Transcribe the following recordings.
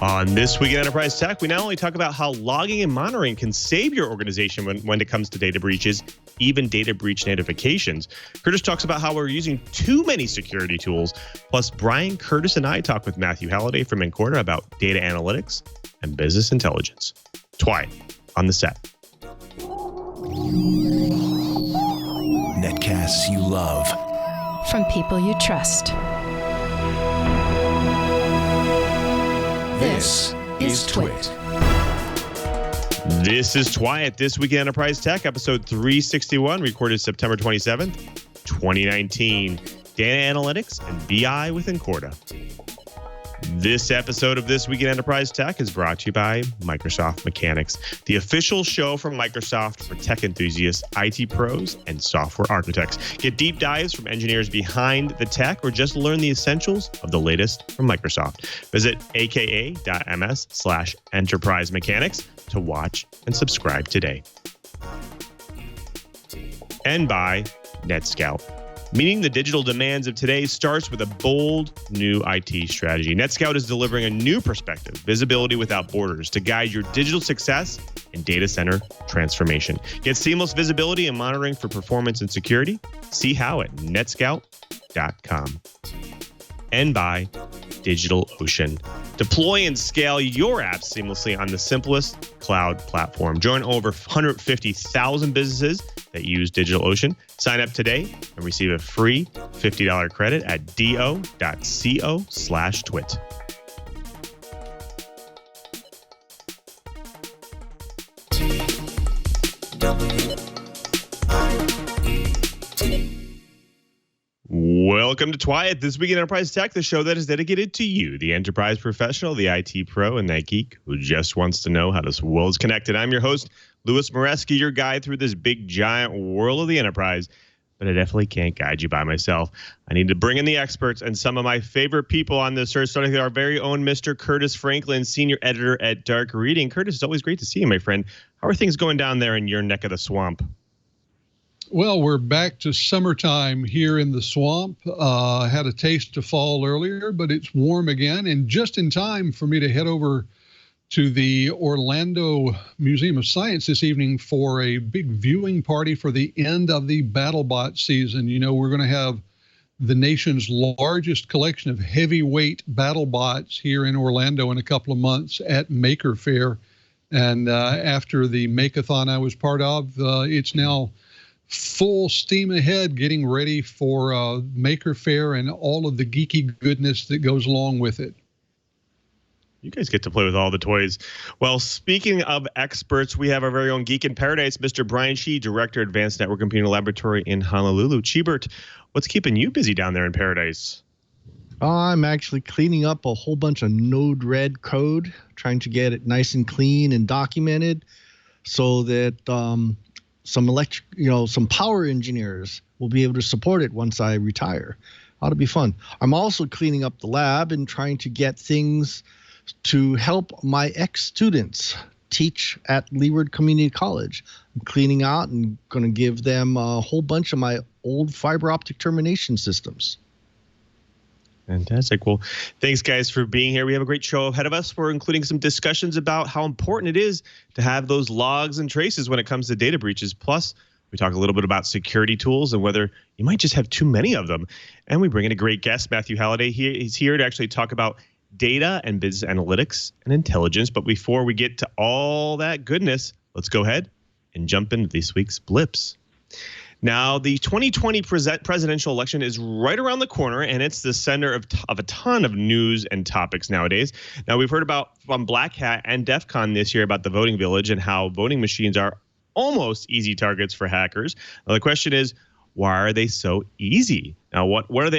On This Week in Enterprise Tech, we not only talk about how logging and monitoring can save your organization when it comes to data breaches, even data breach notifications. Curtis talks about how we're using too many security tools. Plus, Brian, Curtis, and I talk with Matthew Halliday from Incorta about data analytics and business intelligence. Twy on the set. Netcasts you love. From people you trust. This is Twit. This is Twy at This Week in Enterprise Tech, episode 361, recorded September 27th, 2019. Data analytics and BI with Incorta. This episode of This Week in Enterprise Tech is brought to you by Microsoft Mechanics, the official show from Microsoft for tech enthusiasts, IT pros, and software architects. Get deep dives from engineers behind the tech or just learn the essentials of the latest from Microsoft. Visit aka.ms/enterprise mechanics to watch and subscribe today. And by NetScout. Meeting the digital demands of today starts with a bold new IT strategy. NetScout is delivering a new perspective, visibility without borders, to guide your digital success and data center transformation. Get seamless visibility and monitoring for performance and security. See how at netscout.com. And by DigitalOcean. Deploy and scale your apps seamlessly on the simplest cloud platform. Join over 150,000 businesses that use DigitalOcean. Sign up today and receive a free $50 credit at do.co/twit. Welcome to Twy at This Week in Enterprise Tech, the show that is dedicated to you, the enterprise professional, the IT pro, and that geek who just wants to know how this world is connected. I'm your host, Lou MARESCA, your guide through this big, giant world of the enterprise. But I definitely can't guide you by myself. I need to bring in the experts and some of my favorite people on this search, starting with our very own Mr. Curtis Franklin, senior editor at Dark Reading. Curtis, it's always great to see you, my friend. How are things going down there in your neck of the swamp? Well, we're back to summertime here in the swamp. Had a taste of fall earlier, but it's warm again, and just in time for me to head over to the Orlando Museum of Science this evening for a big viewing party for the end of the BattleBot season. You know, we're going to have the nation's largest collection of heavyweight BattleBots here in Orlando in a couple of months at Maker Faire. And after the Makeathon I was part of, it's now full steam ahead getting ready for Maker Faire and all of the geeky goodness that goes along with it. You guys get to play with all the toys. Well, speaking of experts, we have our very own geek in paradise, Mr. Brian Chee, Director, Advanced Network Computing Laboratory in Honolulu. Cheebert, what's keeping you busy down there in paradise? I'm actually cleaning up a whole bunch of Node-RED code, trying to get it nice and clean and documented so that some power engineers will be able to support it once I retire. Ought to be fun. I'm also cleaning up the lab and trying to get things to help my ex-students teach at Leeward Community College. I'm cleaning out and going to give them a whole bunch of my old fiber optic termination systems. Fantastic. Well, thanks, guys, for being here. We have a great show ahead of us. We're including some discussions about how important it is to have those logs and traces when it comes to data breaches. Plus, we talk a little bit about security tools and whether you might just have too many of them. And we bring in a great guest, Matthew Halliday. He's here to actually talk about data and business analytics and intelligence. But before we get to all that goodness, let's go ahead and jump into this week's blips. Now, the 2020 presidential election is right around the corner, and it's the center of a ton of news and topics nowadays. Now, we've heard about from Black Hat and DEF CON this year about the voting village and how voting machines are almost easy targets for hackers. Now, the question is, why are they so easy? Now, what are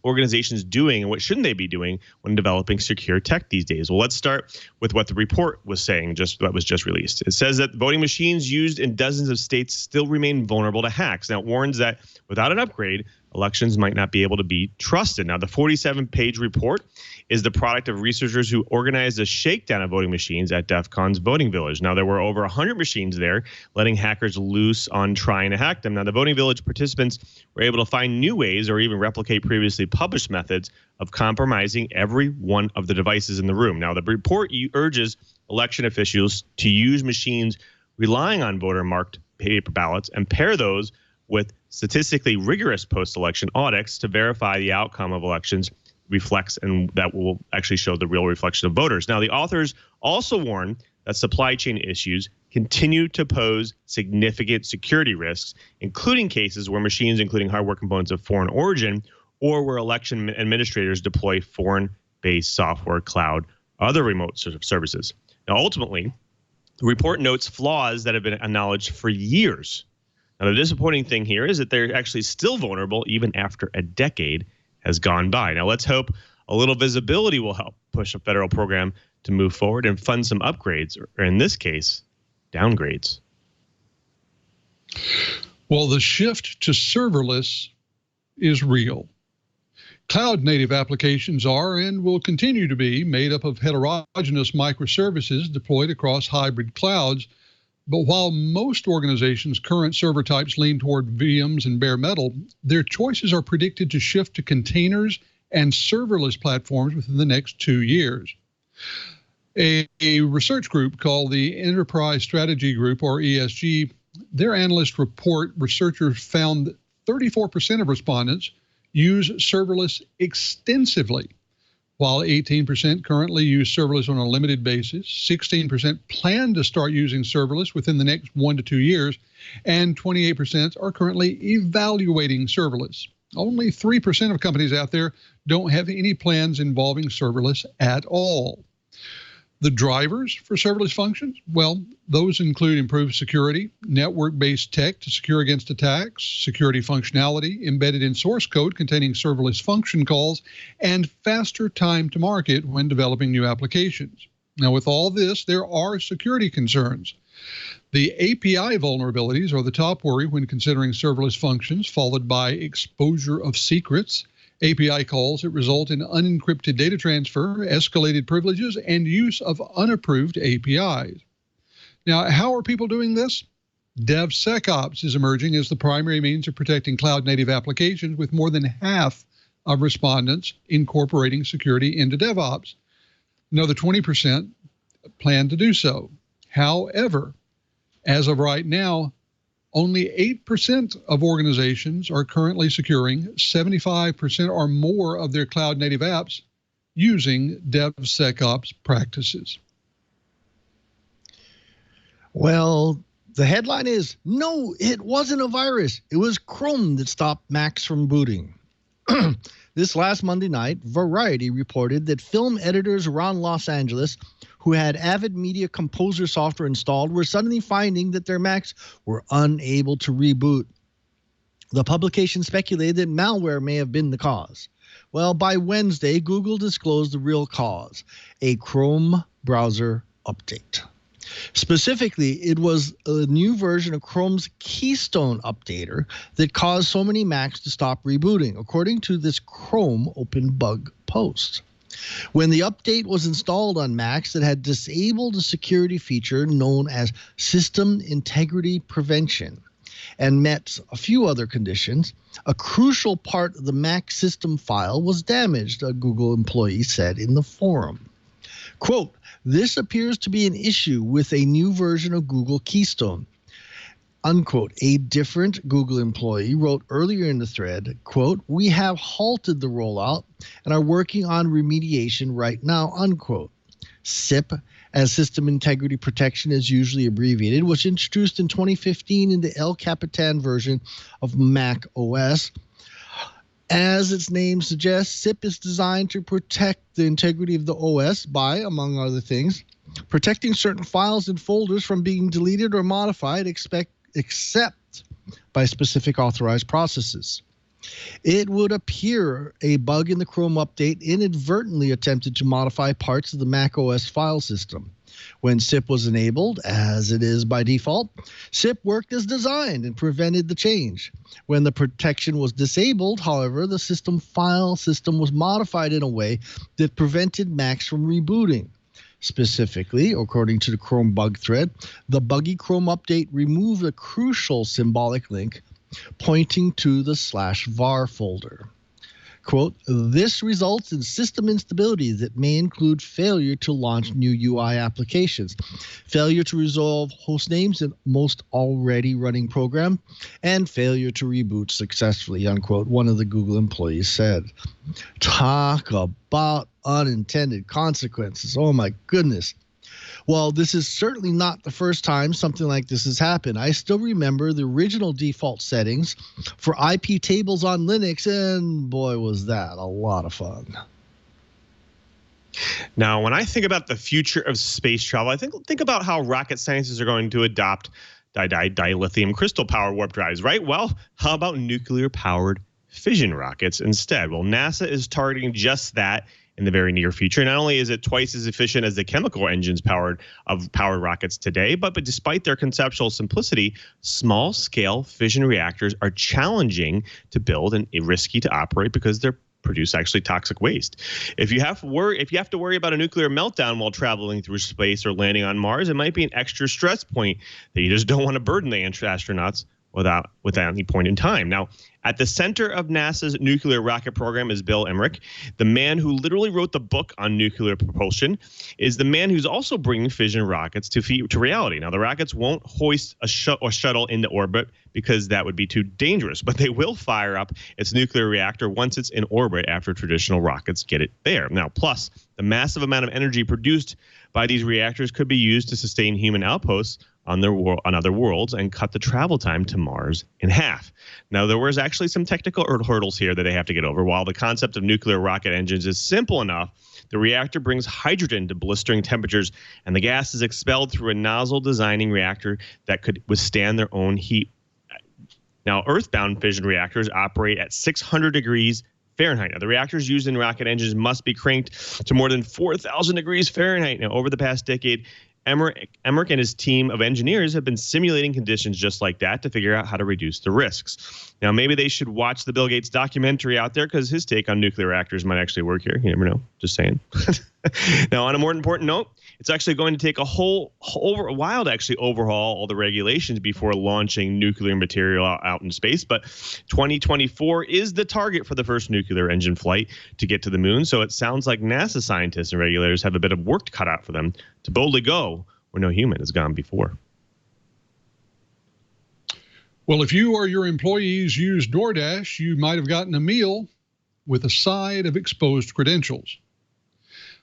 organizations doing, and what shouldn't they be doing when developing secure tech these days? Well, let's start with what the report was saying, that was just released. It says that voting machines used in dozens of states still remain vulnerable to hacks. Now, it warns that without an upgrade, elections might not be able to be trusted. Now, the 47-page report is the product of researchers who organized a shakedown of voting machines at DEF CON's voting village. Now, there were over 100 machines there, letting hackers loose on trying to hack them. Now, the voting village participants were able to find new ways or even replicate previously published methods of compromising every one of the devices in the room. Now, the report urges election officials to use machines relying on voter-marked paper ballots and pair those with statistically rigorous post-election audits to verify the outcome of elections reflects, and that will actually show the real reflection of voters. Now, the authors also warn that supply chain issues continue to pose significant security risks, including cases where machines, including hardware components of foreign origin, or where election administrators deploy foreign-based software, cloud, other remote services. Now, ultimately, the report notes flaws that have been acknowledged for years. Now, the disappointing thing here is that they're actually still vulnerable even after a decade has gone by. Now, let's hope a little visibility will help push a federal program to move forward and fund some upgrades, or in this case, downgrades. Well, the shift to serverless is real. Cloud-native applications are and will continue to be made up of heterogeneous microservices deployed across hybrid clouds. But while most organizations' current server types lean toward VMs and bare metal, their choices are predicted to shift to containers and serverless platforms within the next 2 years. A research group called the Enterprise Strategy Group, or ESG, their analyst report, researchers found that 34% of respondents use serverless extensively, while 18% currently use serverless on a limited basis, 16% plan to start using serverless within the next 1 to 2 years, and 28% are currently evaluating serverless. Only 3% of companies out there don't have any plans involving serverless at all. The drivers for serverless functions, well, those include improved security, network-based tech to secure against attacks, security functionality embedded in source code containing serverless function calls, and faster time to market when developing new applications. Now, with all this, there are security concerns. The API vulnerabilities are the top worry when considering serverless functions, followed by exposure of secrets, API calls that result in unencrypted data transfer, escalated privileges, and use of unapproved APIs. Now, how are people doing this? DevSecOps is emerging as the primary means of protecting cloud-native applications, with more than half of respondents incorporating security into DevOps. Another 20% plan to do so. However, as of right now, only 8% of organizations are currently securing 75% or more of their cloud-native apps using DevSecOps practices. Well, the headline is, no, it wasn't a virus. It was Chrome that stopped Macs from booting. This last Monday night, Variety reported that film editors around Los Angeles who had Avid Media Composer software installed were suddenly finding that their Macs were unable to reboot. The publication speculated that malware may have been the cause. Well, by Wednesday, Google disclosed the real cause, a Chrome browser update. Specifically, it was a new version of Chrome's Keystone updater that caused so many Macs to stop rebooting, according to this Chrome open bug post. When the update was installed on Macs, it had disabled a security feature known as System Integrity Prevention and met a few other conditions. A crucial part of the Mac system file was damaged, a Google employee said in the forum. Quote, "This appears to be an issue with a new version of Google Keystone." Unquote. A different Google employee wrote earlier in the thread, quote, "We have halted the rollout and are working on remediation right now," unquote. SIP, as System Integrity Protection is usually abbreviated, was introduced in 2015 in the El Capitan version of Mac OS. As its name suggests, SIP is designed to protect the integrity of the OS by, among other things, protecting certain files and folders from being deleted or modified except by specific authorized processes. It would appear a bug in the Chrome update inadvertently attempted to modify parts of the macOS file system. When SIP was enabled, as it is by default, SIP worked as designed and prevented the change. When the protection was disabled, however, the file system was modified in a way that prevented Macs from rebooting. Specifically, according to the Chrome bug thread, the buggy Chrome update removed a crucial symbolic link pointing to the /var folder. Quote, this results in system instability that may include failure to launch new UI applications, failure to resolve host names in most already running program, and failure to reboot successfully, unquote, one of the Google employees said. Talk about unintended consequences. Oh my goodness. Well, this is certainly not the first time something like this has happened. I still remember the original default settings for IP tables on Linux, and boy, was that a lot of fun. Now, when I think about the future of space travel, I think about how rocket scientists are going to adopt dilithium crystal power warp drives, right? Well, how about nuclear-powered fission rockets instead? Well, NASA is targeting just that in the very near future. Not only is it twice as efficient as the chemical engines powered rockets today, but despite their conceptual simplicity, small-scale fission reactors are challenging to build and risky to operate because they're produce actually toxic waste. If you have to worry about a nuclear meltdown while traveling through space or landing on Mars, it might be an extra stress point that you just don't want to burden the astronauts without any point in time. Now, at the center of NASA's nuclear rocket program is Bill Emmerich. The man who literally wrote the book on nuclear propulsion is the man who's also bringing fission rockets to reality. Now, the rockets won't hoist a shuttle into orbit because that would be too dangerous, but they will fire up its nuclear reactor once it's in orbit after traditional rockets get it there. Now, plus, the massive amount of energy produced by these reactors could be used to sustain human outposts on other worlds and cut the travel time to Mars in half. Now, there was actually some technical hurdles here that they have to get over. While the concept of nuclear rocket engines is simple enough, the reactor brings hydrogen to blistering temperatures, and the gas is expelled through a nozzle-designing reactor that could withstand their own heat. Now, Earth-bound fission reactors operate at 600 degrees Fahrenheit. Now, the reactors used in rocket engines must be cranked to more than 4,000 degrees Fahrenheit. Now, over the past decade, Emmerich and his team of engineers have been simulating conditions just like that to figure out how to reduce the risks. Now, maybe they should watch the Bill Gates documentary out there because his take on nuclear reactors might actually work here. You never know. Just saying. Now, on a more important note, it's actually going to take a while to actually overhaul all the regulations before launching nuclear material out in space. But 2024 is the target for the first nuclear engine flight to get to the moon. So it sounds like NASA scientists and regulators have a bit of work cut out for them to boldly go where no human has gone before. Well, if you or your employees use DoorDash, you might have gotten a meal with a side of exposed credentials.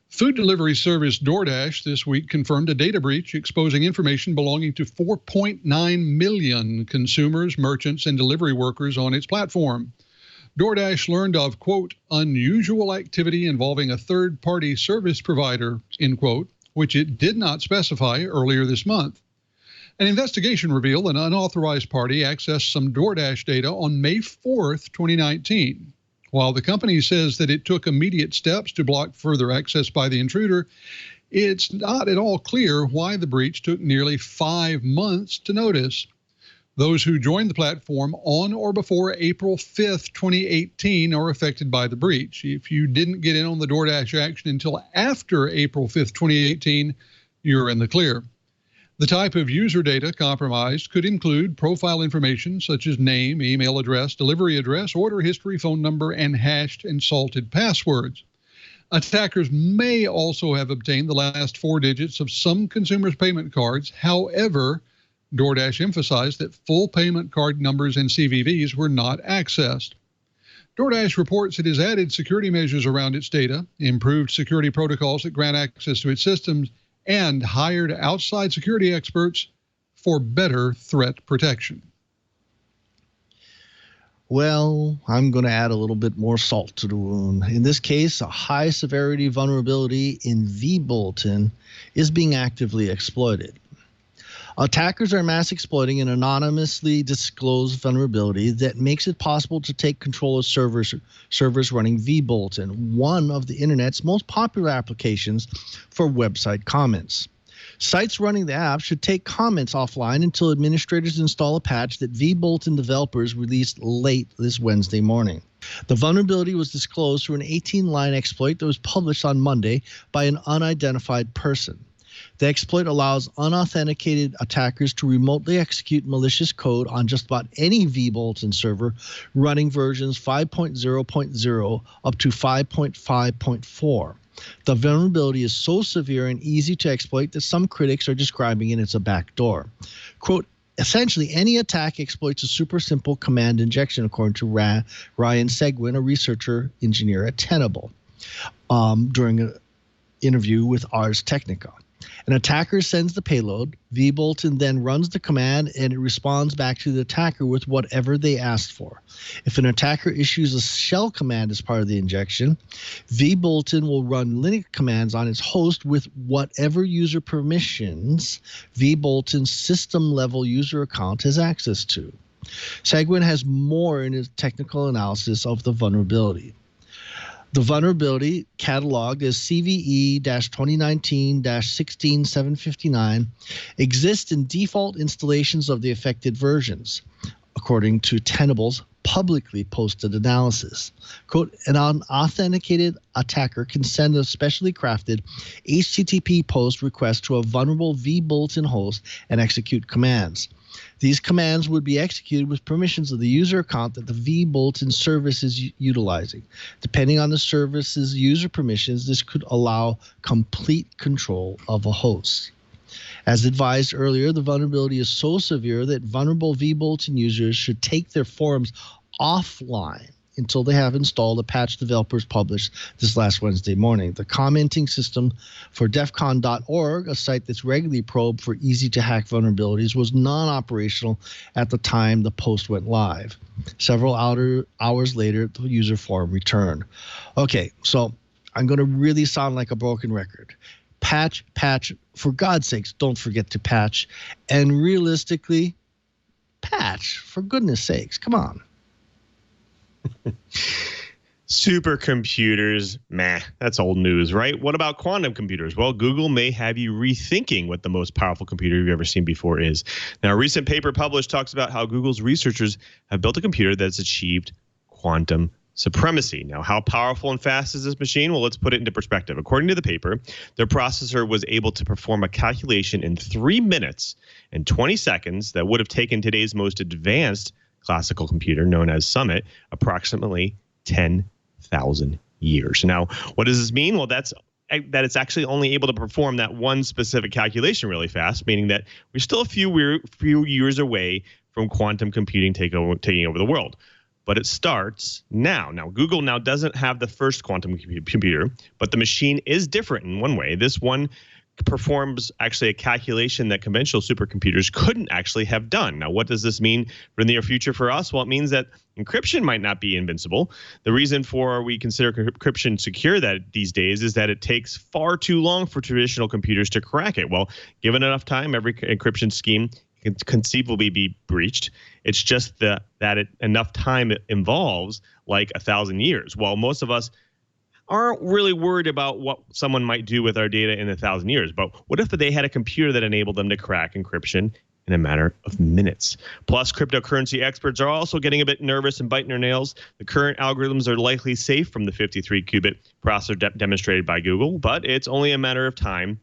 Food delivery service DoorDash this week confirmed a data breach exposing information belonging to 4.9 million consumers, merchants, and delivery workers on its platform. DoorDash learned of, quote, unusual activity involving a third-party service provider, end quote, which it did not specify earlier this month. An investigation revealed an unauthorized party accessed some DoorDash data on May 4th, 2019. While the company says that it took immediate steps to block further access by the intruder, it's not at all clear why the breach took nearly 5 months to notice. Those who joined the platform on or before April 5th, 2018 are affected by the breach. If you didn't get in on the DoorDash action until after April 5th, 2018, you're in the clear. The type of user data compromised could include profile information such as name, email address, delivery address, order history, phone number, and hashed and salted passwords. Attackers may also have obtained the last 4 digits of some consumers' payment cards. However, DoorDash emphasized that full payment card numbers and CVVs were not accessed. DoorDash reports it has added security measures around its data, improved security protocols that grant access to its systems, and hired outside security experts for better threat protection. Well, I'm going to add a little bit more salt to the wound. In this case, a high-severity vulnerability in vBulletin is being actively exploited. Attackers are mass exploiting an anonymously disclosed vulnerability that makes it possible to take control of servers running vBulletin, one of the internet's most popular applications for website comments. Sites running the app should take comments offline until administrators install a patch that vBulletin developers released late this Wednesday morning. The vulnerability was disclosed through an 18-line exploit that was published on Monday by an unidentified person. The exploit allows unauthenticated attackers to remotely execute malicious code on just about any vBulletin server running versions 5.0.0 up to 5.5.4. The vulnerability is so severe and easy to exploit that some critics are describing it as a backdoor. Quote, essentially, any attack exploits a super simple command injection, according to Ryan Seguin, a researcher engineer at Tenable, during an interview with Ars Technica. An attacker sends the payload. vBulletin then runs the command, and it responds back to the attacker with whatever they asked for. If an attacker issues a shell command as part of the injection, vBulletin will run Linux commands on its host with whatever user permissions vBulletin's system-level user account has access to. Seguin has more in his technical analysis of the vulnerability. The vulnerability, cataloged as CVE-2019-16759, exists in default installations of the affected versions, according to Tenable's publicly posted analysis. Quote, an unauthenticated attacker can send a specially crafted HTTP post request to a vulnerable vBulletin host and execute commands. These commands would be executed with permissions of the user account that the vBulletin service is utilizing. Depending on the service's user permissions, this could allow complete control of a host. As advised earlier, the vulnerability is so severe that vulnerable vBulletin users should take their forums offline until they have installed a patch developers published this last Wednesday morning. The commenting system for defcon.org, a site that's regularly probed for easy-to-hack vulnerabilities, was non-operational at the time the post went live. Several hours later, the user forum returned. Okay, so I'm going to really sound like a broken record. Patch, for God's sakes, don't forget to patch. And realistically, patch, for goodness sakes, come on. Supercomputers, meh, that's old news, right? What about quantum computers? Well, Google may have you rethinking what the most powerful computer you've ever seen before is. Now, a recent paper published talks about how Google's researchers have built a computer that's achieved quantum supremacy. Now, how powerful and fast is this machine? Well, let's put it into perspective. According to the paper, their processor was able to perform a calculation in 3 minutes and 20 seconds that would have taken today's most advanced classical computer, known as Summit, approximately 10,000 years. Now, what does this mean? Well, that it's actually only able to perform that one specific calculation really fast, meaning that we're still a few years away from quantum computing taking over the world. But it starts now. Now, Google now doesn't have the first quantum computer, but the machine is different in one way. This one performs actually a calculation that conventional supercomputers couldn't actually have done. Now, what does this mean for the near future for us? Well, it means that encryption might not be invincible. The reason for we consider encryption secure these days is that it takes far too long for traditional computers to crack it. Well, given enough time, every encryption scheme can conceivably be breached. It's just that enough time it involves like 1,000 years. While most of us aren't really worried about what someone might do with our data in 1,000 years. But what if they had a computer that enabled them to crack encryption in a matter of minutes? Plus, cryptocurrency experts are also getting a bit nervous and biting their nails. The current algorithms are likely safe from the 53-qubit processor demonstrated by Google, but it's only a matter of time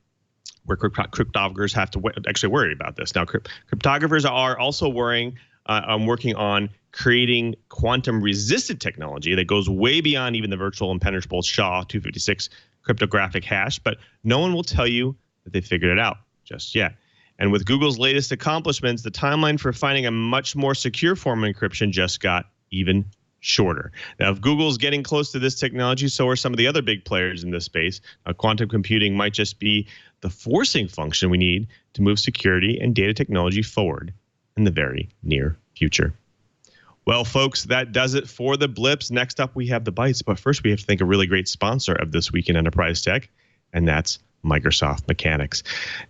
where cryptographers have to actually worry about this. Now, cryptographers are also working on creating quantum-resistant technology that goes way beyond even the virtual impenetrable SHA-256 cryptographic hash, but no one will tell you that they figured it out just yet. And with Google's latest accomplishments, the timeline for finding a much more secure form of encryption just got even shorter. Now, if Google's getting close to this technology, so are some of the other big players in this space. Quantum computing might just be the forcing function we need to move security and data technology forward in the very near future. Well, folks, that does it for the blips. Next up, we have the bites. But first, we have to thank a really great sponsor of This Week in Enterprise Tech, and that's Microsoft Mechanics.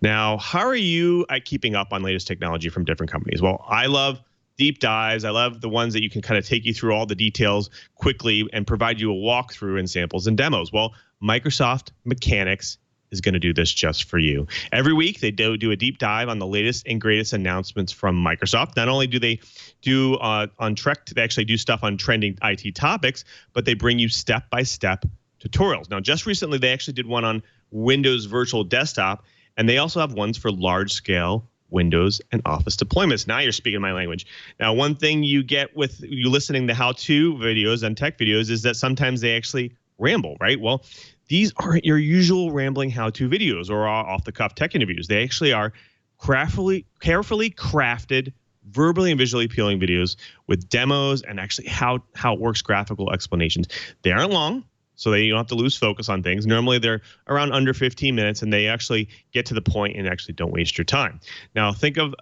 Now, how are you at keeping up on latest technology from different companies? Well, I love deep dives. I love the ones that you can kind of take you through all the details quickly and provide you a walkthrough and samples and demos. Well, Microsoft Mechanics is going to do this just for you. Every week, they do a deep dive on the latest and greatest announcements from Microsoft. Not only do they do on Trek, they actually do stuff on trending IT topics, but they bring you step-by-step tutorials. Now, just recently, they actually did one on Windows Virtual Desktop, and they also have ones for large-scale Windows and Office deployments. Now you're speaking my language. Now, one thing you get with you listening to how-to videos and tech videos is that sometimes they actually ramble, right? Well, these aren't your usual rambling how-to videos or off-the-cuff tech interviews. They actually are carefully crafted, verbally and visually appealing videos with demos and actually how it works, graphical explanations. They aren't long, so you don't have to lose focus on things. Normally, they're around under 15 minutes, and they actually get to the point and actually don't waste your time. Now, think of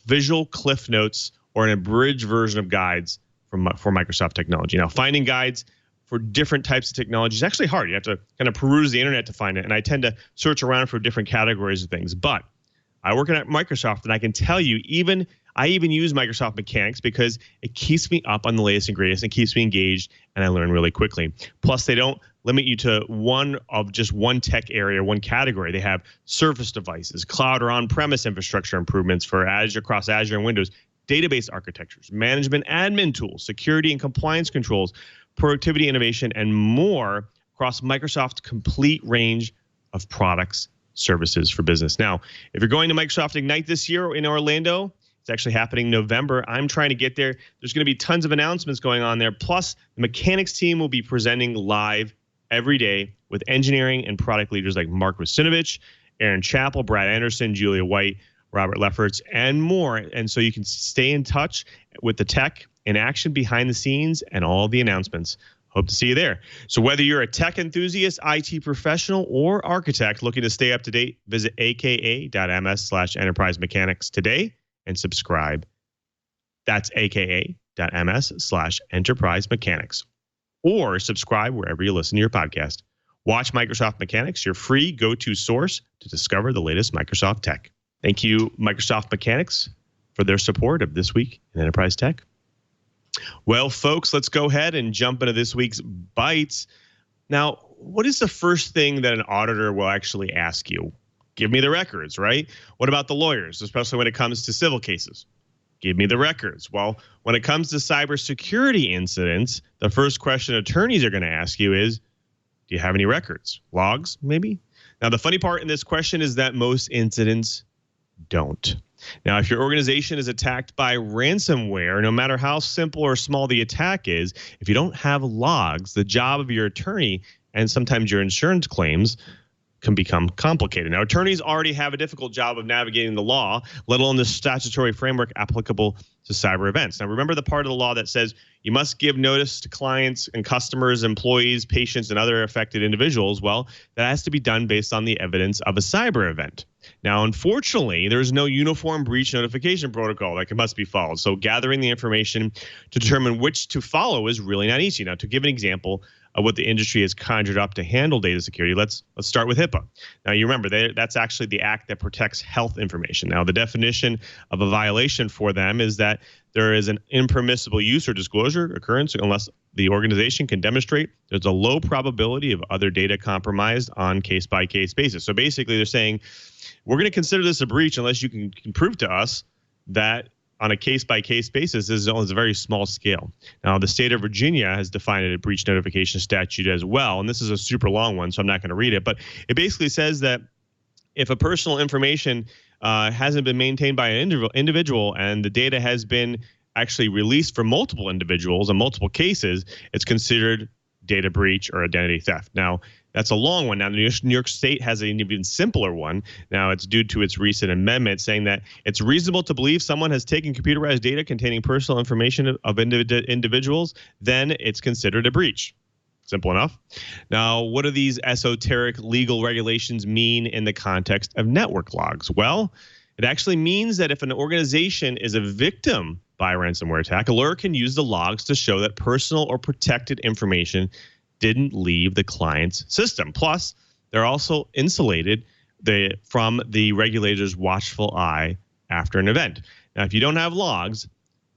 visual cliff notes or an abridged version of guides for Microsoft technology. Now, finding guides for different types of technology is actually hard. You have to kind of peruse the internet to find it, and I tend to search around for different categories of things. But I work at Microsoft, and I can tell you, I even use Microsoft Mechanics because it keeps me up on the latest and greatest and keeps me engaged, and I learn really quickly. Plus, they don't limit you to just one tech area, one category. They have Surface devices, cloud or on-premise infrastructure improvements for Azure, across Azure and Windows, database architectures, management admin tools, security and compliance controls, productivity, innovation, and more across Microsoft's complete range of products, services for business. Now, if you're going to Microsoft Ignite this year in Orlando, it's actually happening November. I'm trying to get there. There's going to be tons of announcements going on there. Plus, the mechanics team will be presenting live every day with engineering and product leaders like Mark Rusinovich, Aaron Chappell, Brad Anderson, Julia White, Robert Lefferts, and more. And so you can stay in touch with the tech in action behind the scenes and all the announcements. Hope to see you there. So whether you're a tech enthusiast, IT professional, or architect looking to stay up to date, visit aka.ms/enterprise mechanics today and subscribe. That's aka.ms/enterprise mechanics. Or subscribe wherever you listen to your podcast. Watch Microsoft Mechanics, your free go-to source to discover the latest Microsoft tech. Thank you, Microsoft Mechanics, for their support of This Week in Enterprise Tech. Well, folks, let's go ahead and jump into this week's Bites. Now, what is the first thing that an auditor will actually ask you? Give me the records, right? What about the lawyers, especially when it comes to civil cases? Give me the records. Well, when it comes to cybersecurity incidents, the first question attorneys are going to ask you is, do you have any records? Logs, maybe? Now, the funny part in this question is that most incidents don't. Now, if your organization is attacked by ransomware, no matter how simple or small the attack is, if you don't have logs, the job of your attorney and sometimes your insurance claims can become complicated. Now, attorneys already have a difficult job of navigating the law, let alone the statutory framework applicable to cyber events. Now, remember the part of the law that says you must give notice to clients and customers, employees, patients, and other affected individuals. Well, that has to be done based on the evidence of a cyber event. Now, unfortunately, there's no uniform breach notification protocol that must be followed. So gathering the information to determine which to follow is really not easy. Now, to give an example of what the industry has conjured up to handle data security, let's start with HIPAA. Now, you remember, that's actually the act that protects health information. Now, the definition of a violation for them is that there is an impermissible use or disclosure occurrence unless the organization can demonstrate there's a low probability of other data compromised on case-by-case basis. So basically, they're saying, we're going to consider this a breach unless you can prove to us that on a case-by-case basis, this is a very small scale. Now, the state of Virginia has defined a breach notification statute as well, and this is a super long one, so I'm not going to read it, but it basically says that if a personal information hasn't been maintained by an individual and the data has been actually released for multiple individuals in multiple cases, it's considered data breach or identity theft. Now, that's a long one. Now, New York State has an even simpler one. Now, it's due to its recent amendment saying that it's reasonable to believe someone has taken computerized data containing personal information of individuals, then it's considered a breach. Simple enough. Now, what do these esoteric legal regulations mean in the context of network logs? Well, it actually means that if an organization is a victim by a ransomware attack, a lawyer can use the logs to show that personal or protected information didn't leave the client's system. Plus, they're also insulated from the regulator's watchful eye after an event. Now, if you don't have logs,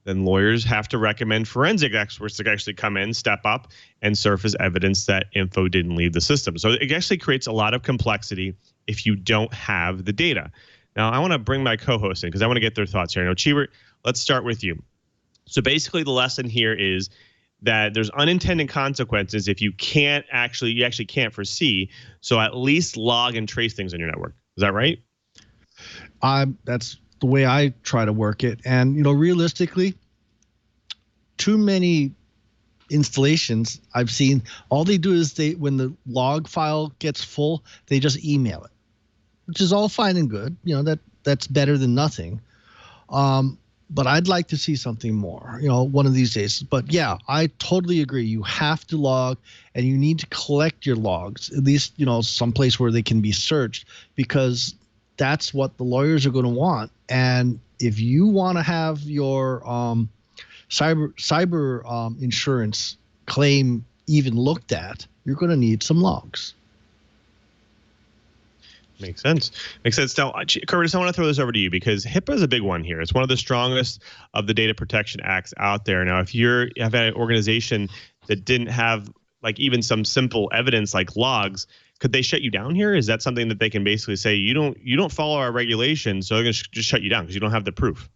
then lawyers have to recommend forensic experts to actually come in, step up, and surface evidence that info didn't leave the system. So it actually creates a lot of complexity if you don't have the data. Now, I want to bring my co-host in because I want to get their thoughts here. Now, Chee, let's start with you. So basically, the lesson here is that there's unintended consequences if you actually can't foresee. So at least log and trace things on your network. Is that right? That's the way I try to work it. And, realistically, too many installations I've seen, all they do is when the log file gets full, they just email it, which is all fine and good. That's better than nothing. But I'd like to see something more, one of these days. But yeah, I totally agree. You have to log, and you need to collect your logs, at least, someplace where they can be searched, because that's what the lawyers are going to want. And if you want to have your cyber insurance claim even looked at, you're going to need some logs. Makes sense. Now, Curtis, I want to throw this over to you because HIPAA is a big one here. It's one of the strongest of the data protection acts out there. Now, if you have an organization that didn't have even some simple evidence like logs, could they shut you down here? Is that something that they can basically say, you don't follow our regulations, so they're going to just shut you down because you don't have the proof?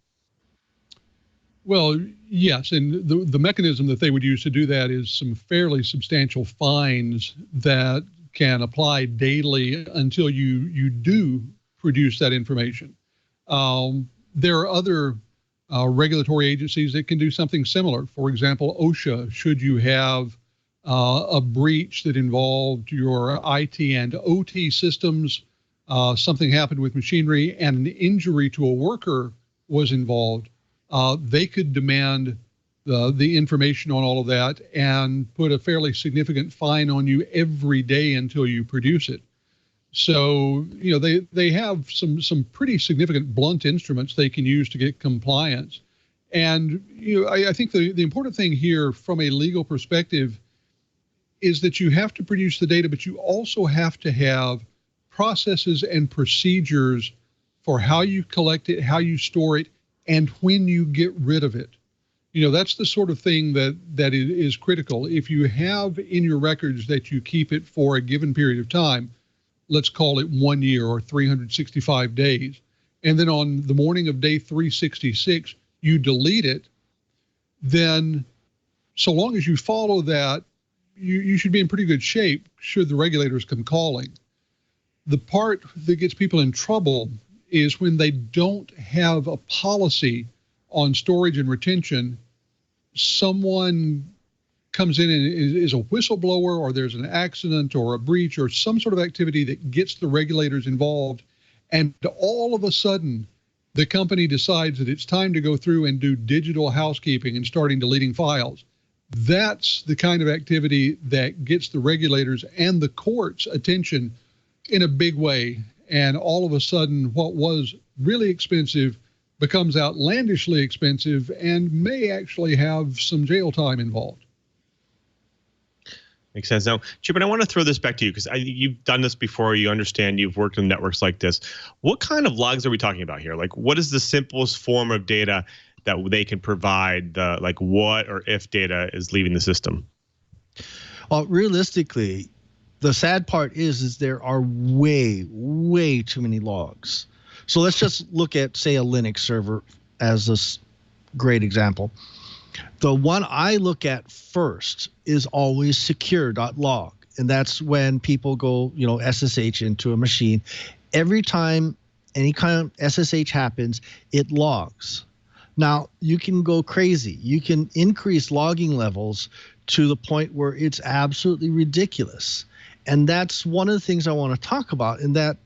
Well, yes, and the mechanism that they would use to do that is some fairly substantial fines that can apply daily until you do produce that information. There are other regulatory agencies that can do something similar. For example, OSHA, should you have a breach that involved your IT and OT systems, something happened with machinery and an injury to a worker was involved, they could demand the information on all of that and put a fairly significant fine on you every day until you produce it. So, they have some pretty significant blunt instruments they can use to get compliance. And, I think the important thing here from a legal perspective is that you have to produce the data, but you also have to have processes and procedures for how you collect it, how you store it, and when you get rid of it. That's the sort of thing that is critical. If you have in your records that you keep it for a given period of time, let's call it 1 year or 365 days, and then on the morning of day 366, you delete it, then so long as you follow that, you should be in pretty good shape should the regulators come calling. The part that gets people in trouble is when they don't have a policy on storage and retention. Someone comes in and is a whistleblower, or there's an accident or a breach or some sort of activity that gets the regulators involved, and all of a sudden the company decides that it's time to go through and do digital housekeeping and starting deleting files. That's the kind of activity that gets the regulators and the courts' attention in a big way. And all of a sudden, what was really expensive becomes outlandishly expensive and may actually have some jail time involved. Makes sense. Now, Chip, I want to throw this back to you because you've done this before. You understand. You've worked in networks like this. What kind of logs are we talking about here? What is the simplest form of data that they can provide? What or if data is leaving the system? Well, realistically, the sad part is there are way too many logs. So let's just look at, say, a Linux server as this great example. The one I look at first is always secure.log. And that's when people go, SSH into a machine. Every time any kind of SSH happens, it logs. Now, you can go crazy. You can increase logging levels to the point where it's absolutely ridiculous. And that's one of the things I want to talk about, in that,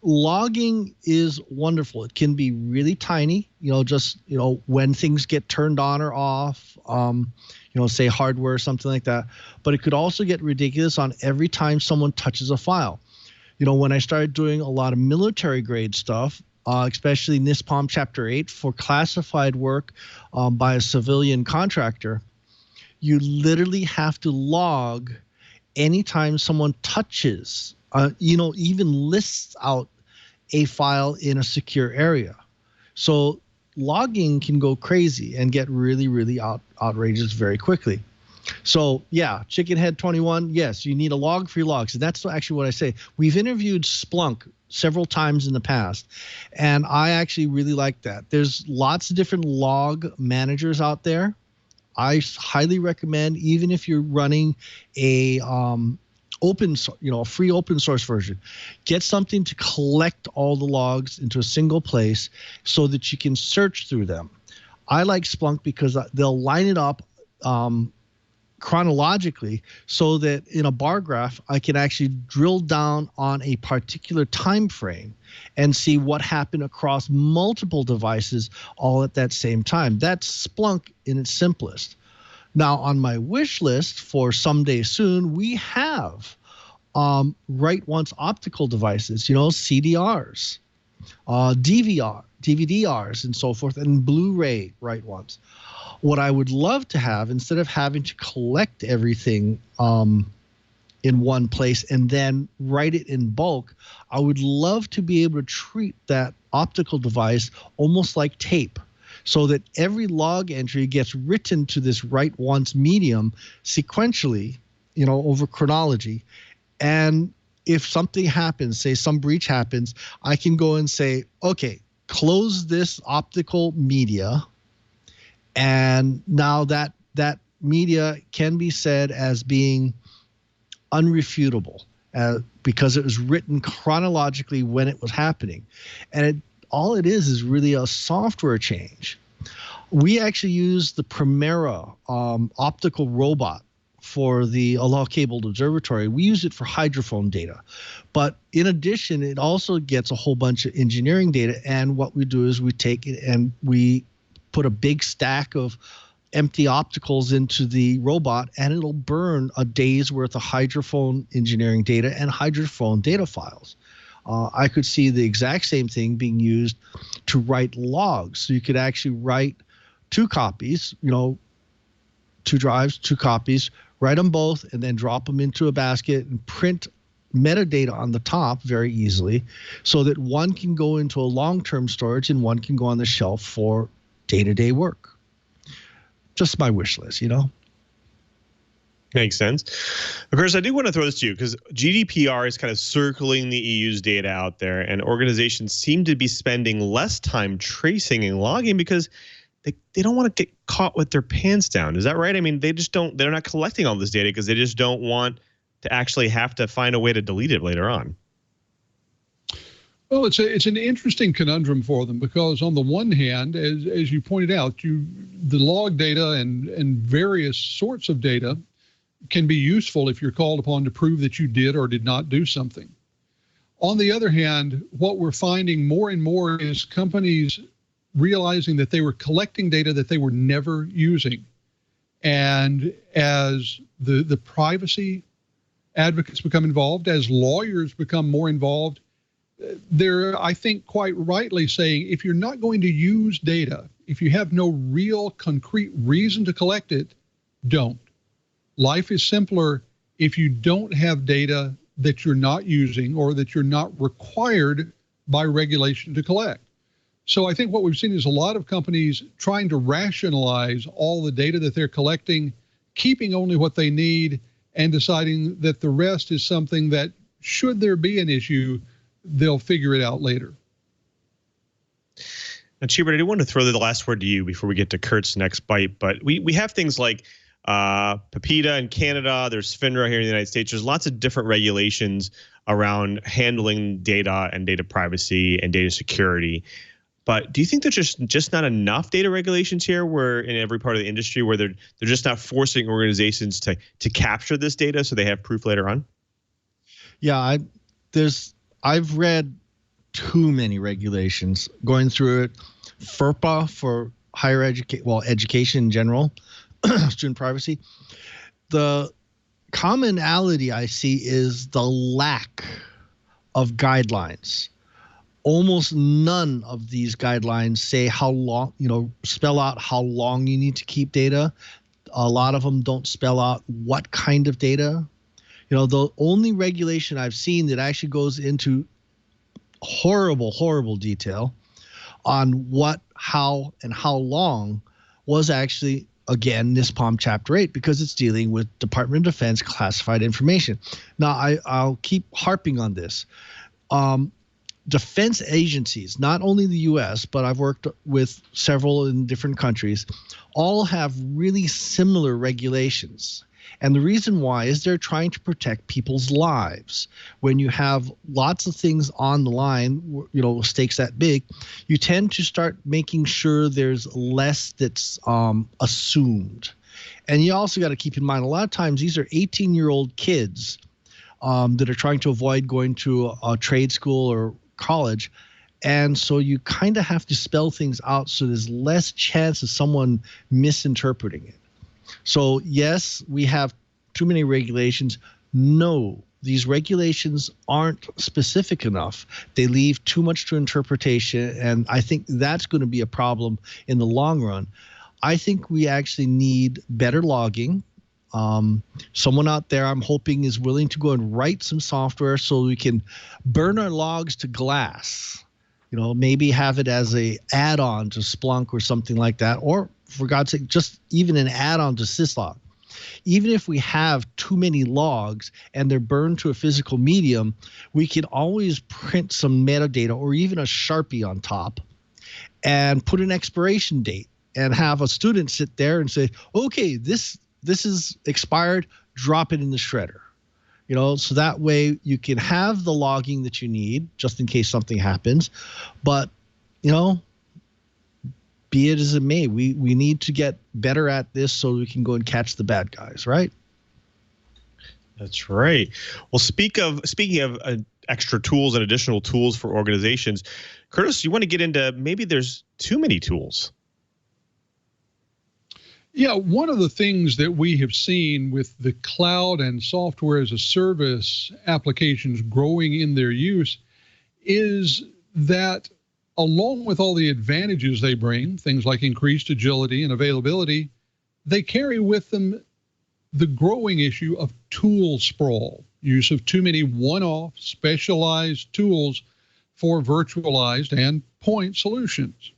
logging is wonderful. It can be really tiny, just, when things get turned on or off, say hardware or something like that. But it could also get ridiculous on every time someone touches a file. When I started doing a lot of military grade stuff, especially NISPOM Chapter 8 for classified work by a civilian contractor, you literally have to log anytime someone touches even lists out a file in a secure area. So logging can go crazy and get really, really outrageous very quickly. So yeah, Chickenhead 21, yes, you need a log for your logs. And that's actually what I say. We've interviewed Splunk several times in the past, and I actually really like that. There's lots of different log managers out there. I highly recommend, even if you're running a a free open source version, get something to collect all the logs into a single place so that you can search through them. I like Splunk because they'll line it up chronologically so that in a bar graph I can actually drill down on a particular time frame and see what happened across multiple devices all at that same time. That's Splunk in its simplest. Now on my wish list for someday soon, we have write once optical devices, CDRs, DVDRs and so forth, and Blu-ray write once. What I would love to have, instead of having to collect everything in one place and then write it in bulk, I would love to be able to treat that optical device almost like tape, so that every log entry gets written to this write once medium sequentially, over chronology. And if something happens, say some breach happens, I can go and say, okay, close this optical media. And now that media can be said as being unrefutable because it was written chronologically when it was happening. And all it is really a software change. We actually use the Primera optical robot for the Aloha Cabled Observatory. We use it for hydrophone data. But in addition, it also gets a whole bunch of engineering data. And what we do is we take it and we put a big stack of empty opticals into the robot, and it'll burn a day's worth of hydrophone engineering data and hydrophone data files. I could see the exact same thing being used to write logs. So you could actually write 2 copies, 2 drives, 2 copies, write them both, and then drop them into a basket and print metadata on the top very easily, so that one can go into a long-term storage and one can go on the shelf for day-to-day work. Just my wish list, Makes sense. Of course, I do want to throw this to you because GDPR is kind of circling the EU's data out there, and organizations seem to be spending less time tracing and logging because they don't want to get caught with their pants down. Is that right? I mean, they're not collecting all this data because they just don't want to actually have to find a way to delete it later on. Well, it's an interesting conundrum for them because on the one hand, as you pointed out, the log data and various sorts of data can be useful if you're called upon to prove that you did or did not do something. On the other hand, what we're finding more and more is companies realizing that they were collecting data that they were never using. And as the privacy advocates become involved, as lawyers become more involved, they're, I think, quite rightly saying, if you're not going to use data, if you have no real concrete reason to collect it, don't. Life is simpler if you don't have data that you're not using or that you're not required by regulation to collect. So I think what we've seen is a lot of companies trying to rationalize all the data that they're collecting, keeping only what they need, and deciding that the rest is something that, should there be an issue, they'll figure it out later. Now, Chee, I do want to throw the last word to you before we get to Curt's next bite, but we have things like PIPEDA in Canada, there's FINRA here in the United States. There's lots of different regulations around handling data and data privacy and data security. But do you think there's just not enough data regulations here where in every part of the industry where they're just not forcing organizations to capture this data so they have proof later on? Yeah, I've read too many regulations going through it. FERPA for higher education in general, student privacy. The commonality I see is the lack of guidelines. Almost none of these guidelines say how long, spell out how long you need to keep data. A lot of them don't spell out what kind of data. The only regulation I've seen that actually goes into horrible detail on what, how, and how long was actually, again, NISPOM Chapter 8, because it's dealing with Department of Defense classified information. Now, I'll keep harping on this. Defense agencies, not only the U.S., but I've worked with several in different countries, all have really similar regulations. And the reason why is they're trying to protect people's lives. When you have lots of things on the line, stakes that big, you tend to start making sure there's less that's assumed. And you also got to keep in mind, a lot of times these are 18-year-old kids that are trying to avoid going to a trade school or college. And so you kind of have to spell things out so there's less chance of someone misinterpreting it. So yes, we have too many regulations. No, these regulations aren't specific enough. They leave too much to interpretation, and I think that's going to be a problem in the long run. I think we actually need better logging. Someone out there, I'm hoping, is willing to go and write some software so we can burn our logs to glass. Maybe have it as a add-on to Splunk or something like that, or for God's sake, just even an add-on to syslog. Even if we have too many logs and they're burned to a physical medium, we can always print some metadata or even a Sharpie on top and put an expiration date and have a student sit there and say, okay, this is expired, drop it in the shredder. So that way you can have the logging that you need just in case something happens. But, be it as it may, we need to get better at this so we can go and catch the bad guys, right? That's right. Well, speaking of extra tools and additional tools for organizations, Curtis, you want to get into maybe there's too many tools. Yeah, one of the things that we have seen with the cloud and software as a service applications growing in their use is that along with all the advantages they bring, things like increased agility and availability, they carry with them the growing issue of tool sprawl, use of too many one-off specialized tools for virtualized and point solutions.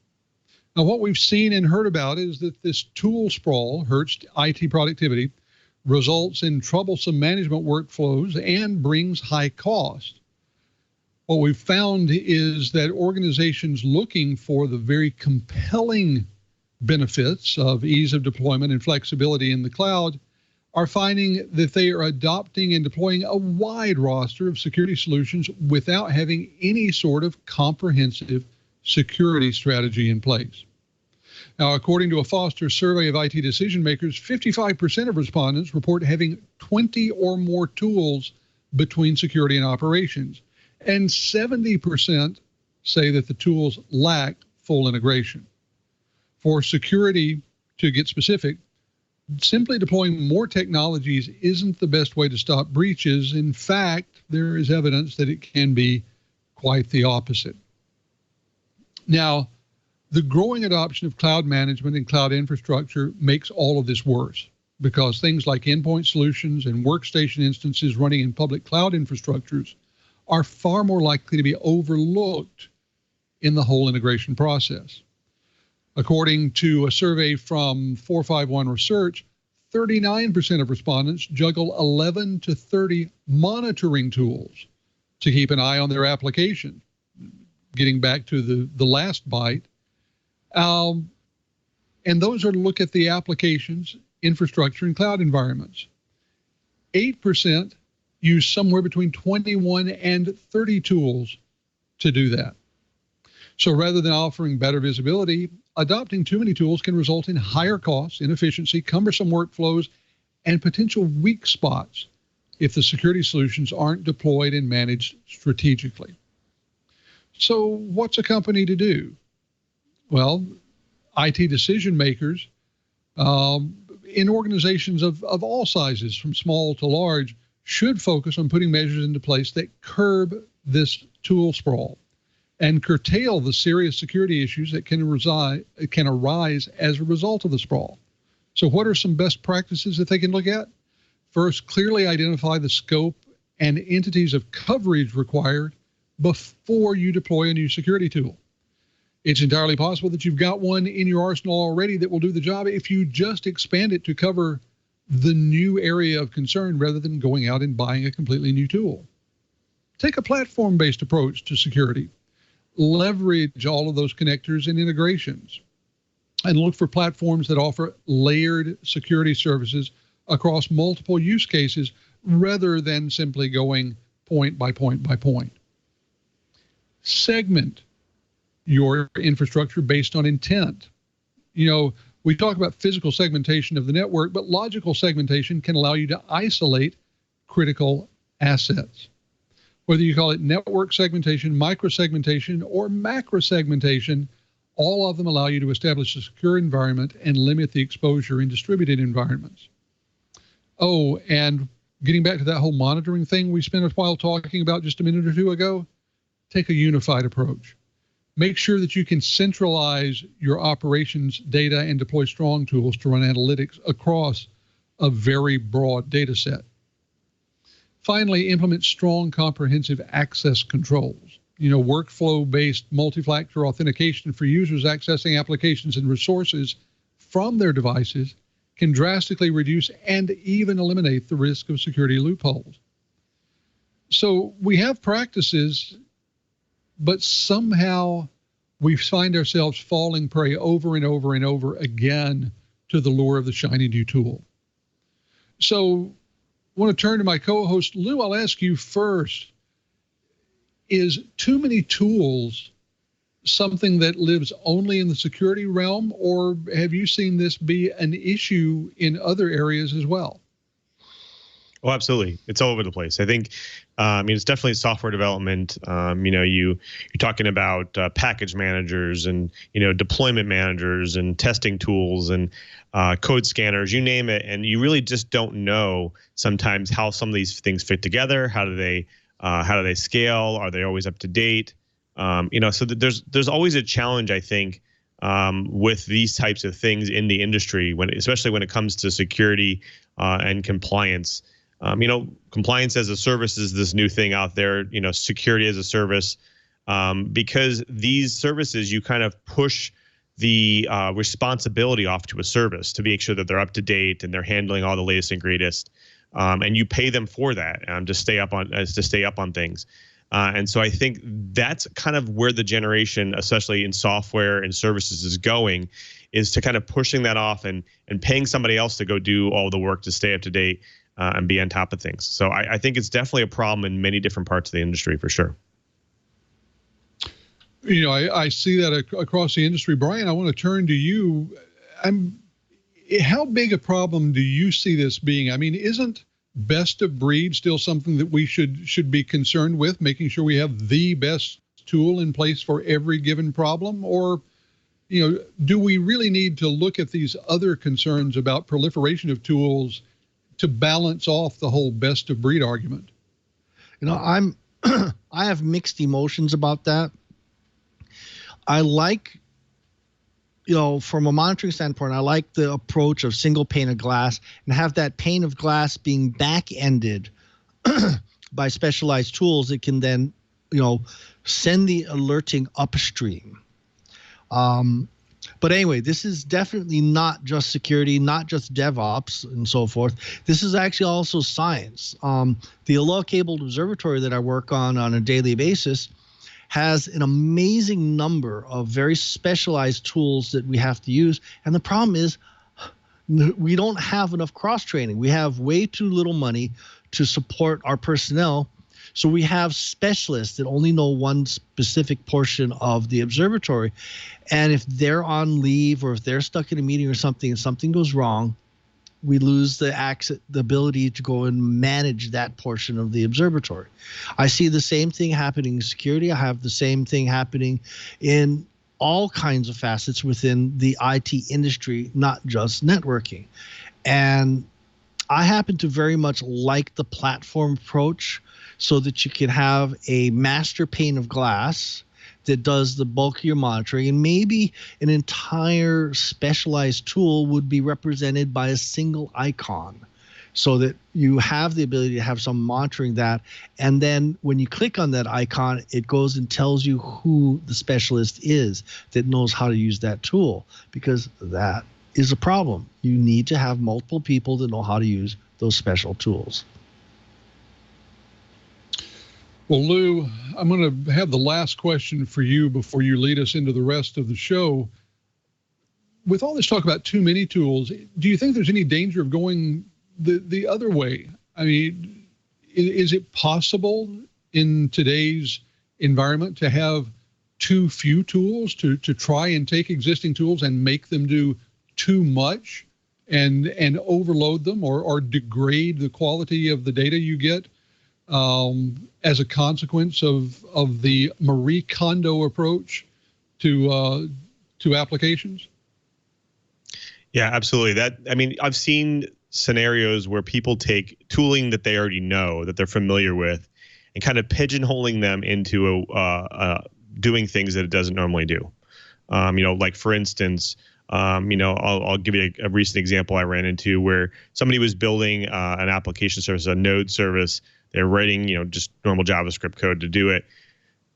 Now, what we've seen and heard about is that this tool sprawl hurts IT productivity, results in troublesome management workflows, and brings high cost. What we've found is that organizations looking for the very compelling benefits of ease of deployment and flexibility in the cloud are finding that they are adopting and deploying a wide roster of security solutions without having any sort of comprehensive security strategy in place. Now, according to a Foster survey of IT decision makers, 55% of respondents report having 20 or more tools between security and operations, and 70% say that the tools lack full integration. For security, to get specific, simply deploying more technologies isn't the best way to stop breaches. In fact, there is evidence that it can be quite the opposite. Now, the growing adoption of cloud management and cloud infrastructure makes all of this worse because things like endpoint solutions and workstation instances running in public cloud infrastructures are far more likely to be overlooked in the whole integration process. According to a survey from 451 Research, 39% of respondents juggle 11 to 30 monitoring tools to keep an eye on their application. Getting back to the last byte, and those are to look at the applications, infrastructure, and cloud environments. 8% use somewhere between 21 and 30 tools to do that. So rather than offering better visibility, adopting too many tools can result in higher costs, inefficiency, cumbersome workflows, and potential weak spots if the security solutions aren't deployed and managed strategically. So what's a company to do? Well, IT decision makers in organizations of all sizes, from small to large, should focus on putting measures into place that curb this tool sprawl and curtail the serious security issues that can arise as a result of the sprawl. So what are some best practices that they can look at? First, clearly identify the scope and entities of coverage required before you deploy a new security tool. It's entirely possible that you've got one in your arsenal already that will do the job if you just expand it to cover the new area of concern rather than going out and buying a completely new tool. Take a platform-based approach to security. Leverage all of those connectors and integrations, and look for platforms that offer layered security services across multiple use cases rather than simply going point by point by point. Segment your infrastructure based on intent. You know, we talk about physical segmentation of the network, but logical segmentation can allow you to isolate critical assets. Whether you call it network segmentation, microsegmentation, or macrosegmentation, all of them allow you to establish a secure environment and limit the exposure in distributed environments. Oh, and getting back to that whole monitoring thing we spent a while talking about just a minute or two ago, take a unified approach. Make sure that you can centralize your operations data and deploy strong tools to run analytics across a very broad data set. Finally, implement strong comprehensive access controls. You know, workflow-based multi-factor authentication for users accessing applications and resources from their devices can drastically reduce and even eliminate the risk of security loopholes. So we have practices, but somehow we find ourselves falling prey over and over and over again to the lure of the shiny new tool. So I want to turn to my co-host, Lou. I'll ask you first, is too many tools something that lives only in the security realm, or have you seen this be an issue in other areas as well? Oh, absolutely. It's all over the place. I think, it's definitely software development. You're talking about package managers and, deployment managers and testing tools and code scanners, you name it. And you really just don't know sometimes how some of these things fit together. How do they scale? Are they always up to date? So there's always a challenge, I think, with these types of things in the industry, especially when it comes to security and compliance. Compliance as a service is this new thing out there, security as a service, because these services, you kind of push the responsibility off to a service to make sure that they're up to date and they're handling all the latest and greatest. And you pay them for that to stay up on things. And so I think that's kind of where the generation, especially in software and services, is going, is to kind of pushing that off and paying somebody else to go do all the work to stay up to date and be on top of things. So I think it's definitely a problem in many different parts of the industry for sure. I see that across the industry. Brian, I want to turn to you. How big a problem do you see this being? I mean, isn't best of breed still something that we should be concerned with, making sure we have the best tool in place for every given problem? Or, do we really need to look at these other concerns about proliferation of tools to balance off the whole best of breed argument? I have mixed emotions about that. I like, from a monitoring standpoint, I like the approach of single pane of glass and have that pane of glass being back-ended by specialized tools that can then, send the alerting upstream. But anyway, this is definitely not just security, not just DevOps and so forth. This is actually also science. The Allocated Observatory that I work on a daily basis has an amazing number of very specialized tools that we have to use. And the problem is we don't have enough cross-training. We have way too little money to support our personnel. So we have specialists that only know one specific portion of the observatory. And if they're on leave or if they're stuck in a meeting or something and something goes wrong, we lose the ability to go and manage that portion of the observatory. I see the same thing happening in security. I have the same thing happening in all kinds of facets within the IT industry, not just networking. And I happen to very much like the platform approach so that you can have a master pane of glass that does the bulk of your monitoring, and maybe an entire specialized tool would be represented by a single icon so that you have the ability to have some monitoring that. And then when you click on that icon, it goes and tells you who the specialist is that knows how to use that tool, because that is a problem. You need to have multiple people that know how to use those special tools. Well, Lou, I'm going to have the last question for you before you lead us into the rest of the show. With all this talk about too many tools, do you think there's any danger of going the other way? I mean, is it possible in today's environment to have too few tools, to try and take existing tools and make them do too much and overload them or degrade the quality of the data you get as a consequence of the Marie Kondo approach to applications? Yeah, absolutely. I've seen scenarios where people take tooling that they already know, that they're familiar with, and kind of pigeonholing them into doing things that it doesn't normally do. Like for instance, I'll give you a recent example I ran into where somebody was building an application service, a node service. They're writing, just normal JavaScript code to do it.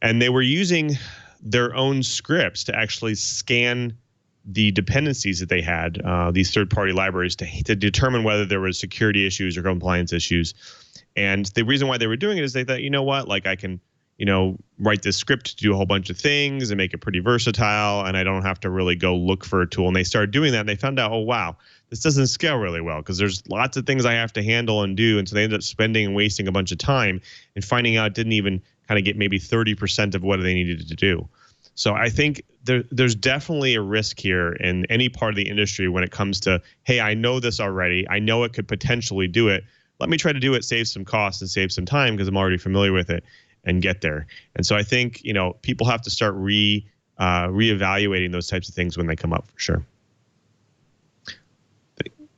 And they were using their own scripts to actually scan the dependencies that they had, these third-party libraries, to determine whether there was security issues or compliance issues. And the reason why they were doing it is they thought, I can, write this script to do a whole bunch of things and make it pretty versatile, and I don't have to really go look for a tool. And they started doing that, and they found out, oh, wow, this doesn't scale really well because there's lots of things I have to handle and do. And so they ended up spending and wasting a bunch of time and finding out it didn't even kind of get maybe 30% of what they needed to do. So I think there's definitely a risk here in any part of the industry when it comes to, hey, I know this already. I know it could potentially do it. Let me try to do it, save some costs and save some time because I'm already familiar with it and get there. And so I think, people have to start reevaluating those types of things when they come up for sure.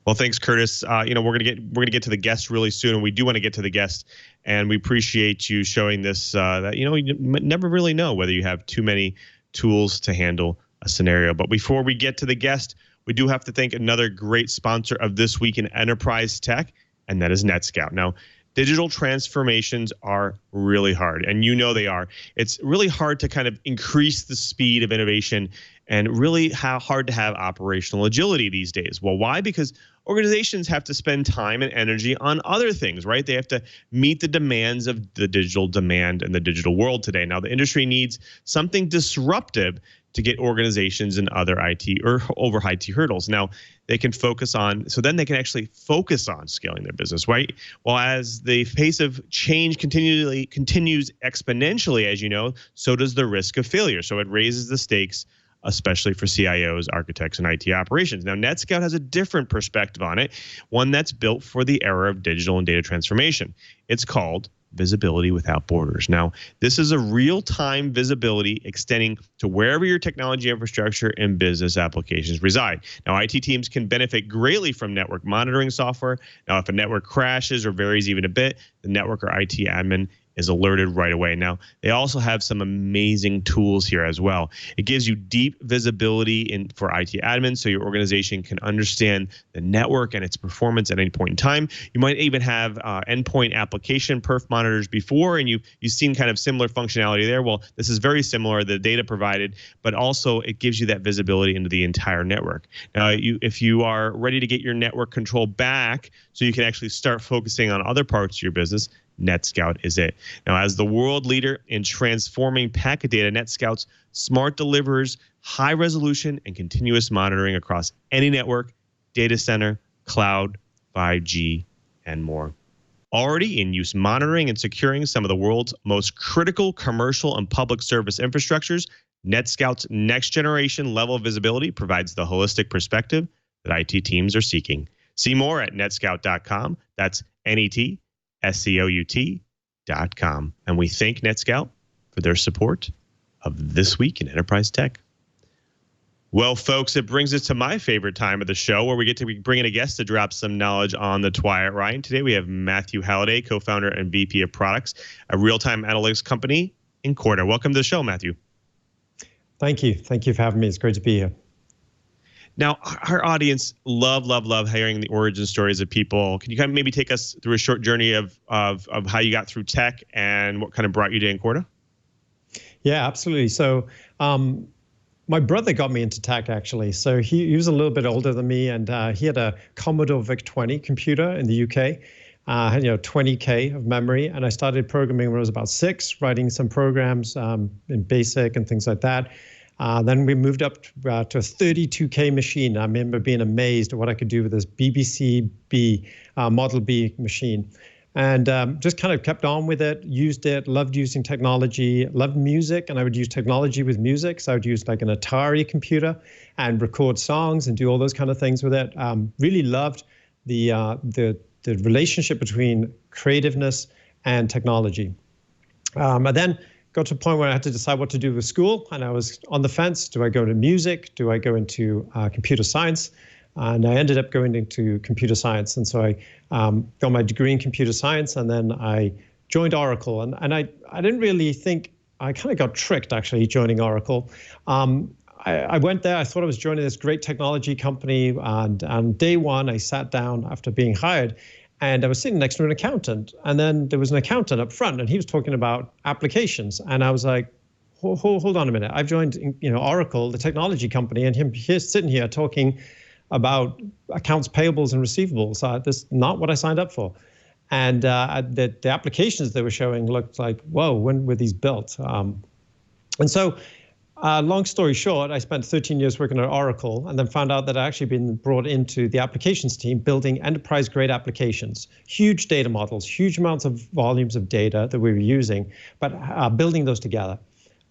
Well, thanks, Curtis. We're gonna get to the guest really soon, and we do want to get to the guest, and we appreciate you showing this. That you never really know whether you have too many tools to handle a scenario. But before we get to the guest, we do have to thank another great sponsor of This Week in Enterprise Tech, and that is NetScout. Now, digital transformations are really hard, and they are. It's really hard to kind of increase the speed of innovation and really hard to have operational agility these days. Well, why? Because organizations have to spend time and energy on other things, right? They have to meet the demands of the digital demand and the digital world today. Now, the industry needs something disruptive to get organizations and other IT or over IT hurdles. Now, they can then they can actually focus on scaling their business, right? Well, as the pace of change continues exponentially, as you know, so does the risk of failure. So it raises the stakes, especially for CIOs, architects, and IT operations. Now, NetScout has a different perspective on it, one that's built for the era of digital and data transformation. It's called Visibility Without Borders. Now, this is a real-time visibility extending to wherever your technology infrastructure and business applications reside. Now, IT teams can benefit greatly from network monitoring software. Now, if a network crashes or varies even a bit, the network or IT admin is alerted right away. Now, they also have some amazing tools here as well. It gives you deep visibility for IT admins so your organization can understand the network and its performance at any point in time. You might even have endpoint application perf monitors before, and you've seen kind of similar functionality there. Well, this is very similar, the data provided, but also it gives you that visibility into the entire network. Now, if you are ready to get your network control back so you can actually start focusing on other parts of your business, NetScout is it. Now, as the world leader in transforming packet data, NetScout's smart delivers high resolution and continuous monitoring across any network, data center, cloud, 5G, and more. Already in use monitoring and securing some of the world's most critical commercial and public service infrastructures, NetScout's next generation level of visibility provides the holistic perspective that IT teams are seeking. See more at netscout.com. That's NETSCOUT.com. And we thank NetScout for their support of This Week in Enterprise Tech. Well, folks, it brings us to my favorite time of the show where we get to bring in a guest to drop some knowledge on the Twilight Ryan. Today we have Matthew Halliday, co-founder and VP of Products, a real-time analytics company, Incorta. Welcome to the show, Matthew. Thank you. Thank you for having me. It's great to be here. Now, our audience love hearing the origin stories of people. Can you kind of maybe take us through a short journey of how you got through tech and what kind of brought you to Incorta? Yeah, absolutely. So my brother got me into tech, actually. So he was a little bit older than me, and he had a Commodore VIC-20 computer in the UK. Had 20K of memory, and I started programming when I was about 6, writing some programs in BASIC and things like that. Then we moved up to a 32K machine. I remember being amazed at what I could do with this BBC B, Model B machine. And just kind of kept on with it, used it, loved using technology, loved music, and I would use technology with music. So I would use like an Atari computer and record songs and do all those kind of things with it. Really loved the relationship between creativeness and technology. I then got to a point where I had to decide what to do with school, and I was on the fence. Do I go to music? Do I go into computer science? And I ended up going into computer science. And so I got my degree in computer science, and then I joined Oracle. And I didn't really think, I kind of got tricked actually joining Oracle. I went there, I thought I was joining this great technology company, and on day one, I sat down after being hired, and I was sitting next to an accountant, and then there was an accountant up front, and he was talking about applications, and I was like, hold on a minute, I've joined Oracle, the technology company, and he's sitting here talking about accounts payables and receivables. That's not what I signed up for. And the applications they were showing looked like, whoa, when were these built? And so, long story short, I spent 13 years working at Oracle, and then found out that I'd actually been brought into the applications team building enterprise-grade applications, huge data models, huge amounts of volumes of data that we were using, but building those together.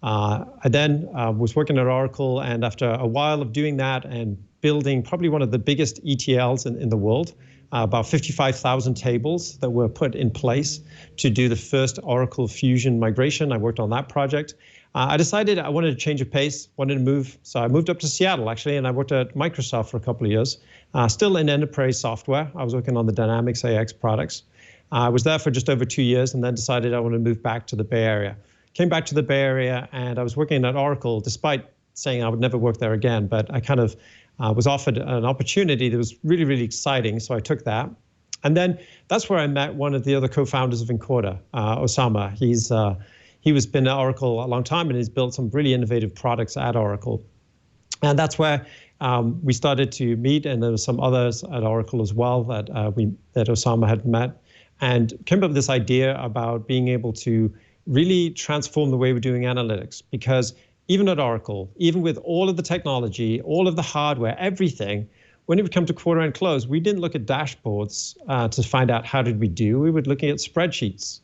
I then was working at Oracle, and after a while of doing that and building probably one of the biggest ETLs in the world, about 55,000 tables that were put in place to do the first Oracle Fusion migration. I worked on that project. I decided I wanted to change of pace, wanted to move. So I moved up to Seattle, actually, and I worked at Microsoft for a couple of years, still in enterprise software. I was working on the Dynamics AX products. I was there for just over 2 years, and then decided I wanted to move back to the Bay Area. Came back to the Bay Area, and I was working at Oracle, despite saying I would never work there again. But I kind of was offered an opportunity that was really, really exciting, so I took that. And then that's where I met one of the other co-founders of Incorta, Osama. He was been at Oracle a long time, and he's built some really innovative products at Oracle. And that's where we started to meet, and there were some others at Oracle as well that Osama had met, and came up with this idea about being able to really transform the way we're doing analytics. Because even at Oracle, even with all of the technology, all of the hardware, everything, when it would come to quarter end close, we didn't look at dashboards to find out how did we do. We were looking at spreadsheets.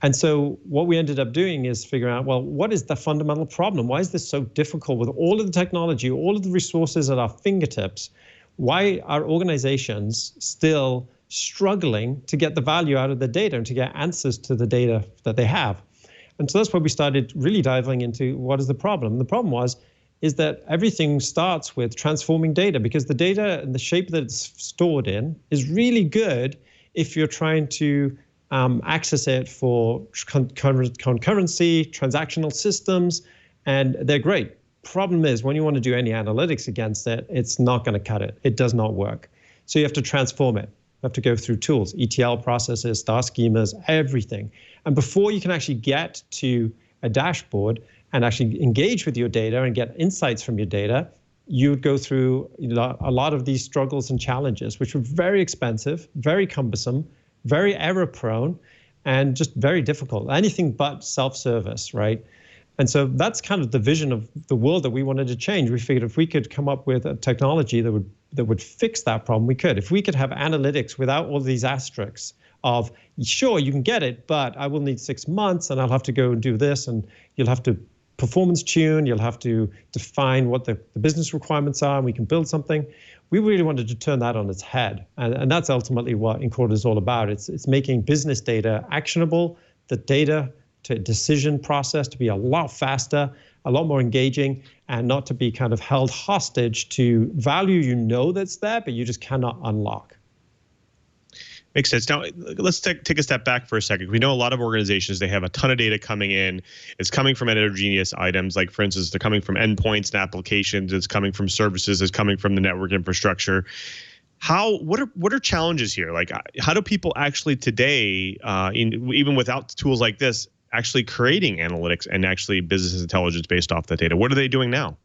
And so what we ended up doing is figuring out, well, what is the fundamental problem? Why is this so difficult with all of the technology, all of the resources at our fingertips? Why are organizations still struggling to get the value out of the data and to get answers to the data that they have? And so that's where we started really diving into what is the problem. And the problem is that everything starts with transforming data, because the data and the shape that it's stored in is really good if you're trying to access it for concurrency, transactional systems, and they're great. Problem is, when you want to do any analytics against it, it's not going to cut it. It does not work. So you have to transform it. You have to go through tools, ETL processes, star schemas, everything. And before you can actually get to a dashboard and actually engage with your data and get insights from your data, you would go through a lot of these struggles and challenges, which were very expensive, very cumbersome, very error prone, and just very difficult. Anything but self-service, right? And so that's kind of the vision of the world that we wanted to change. We figured if we could come up with a technology that would fix that problem, we could. If we could have analytics without all these asterisks of, sure, you can get it, but I will need 6 months, and I'll have to go and do this, and you'll have to performance tune, you'll have to define what the business requirements are, and we can build something. We really wanted to turn that on its head. And that's ultimately what Incorta is all about. It's making business data actionable, the data to decision process to be a lot faster, a lot more engaging, and not to be kind of held hostage to value that's there, but you just cannot unlock. Makes sense. Now, let's take a step back for a second. We know a lot of organizations, they have a ton of data coming in. It's coming from heterogeneous items. Like, for instance, they're coming from endpoints and applications. It's coming from services. It's coming from the network infrastructure. What are challenges here? Like, how do people actually today, even without tools like this, actually creating analytics and actually business intelligence based off that data? What are they doing now?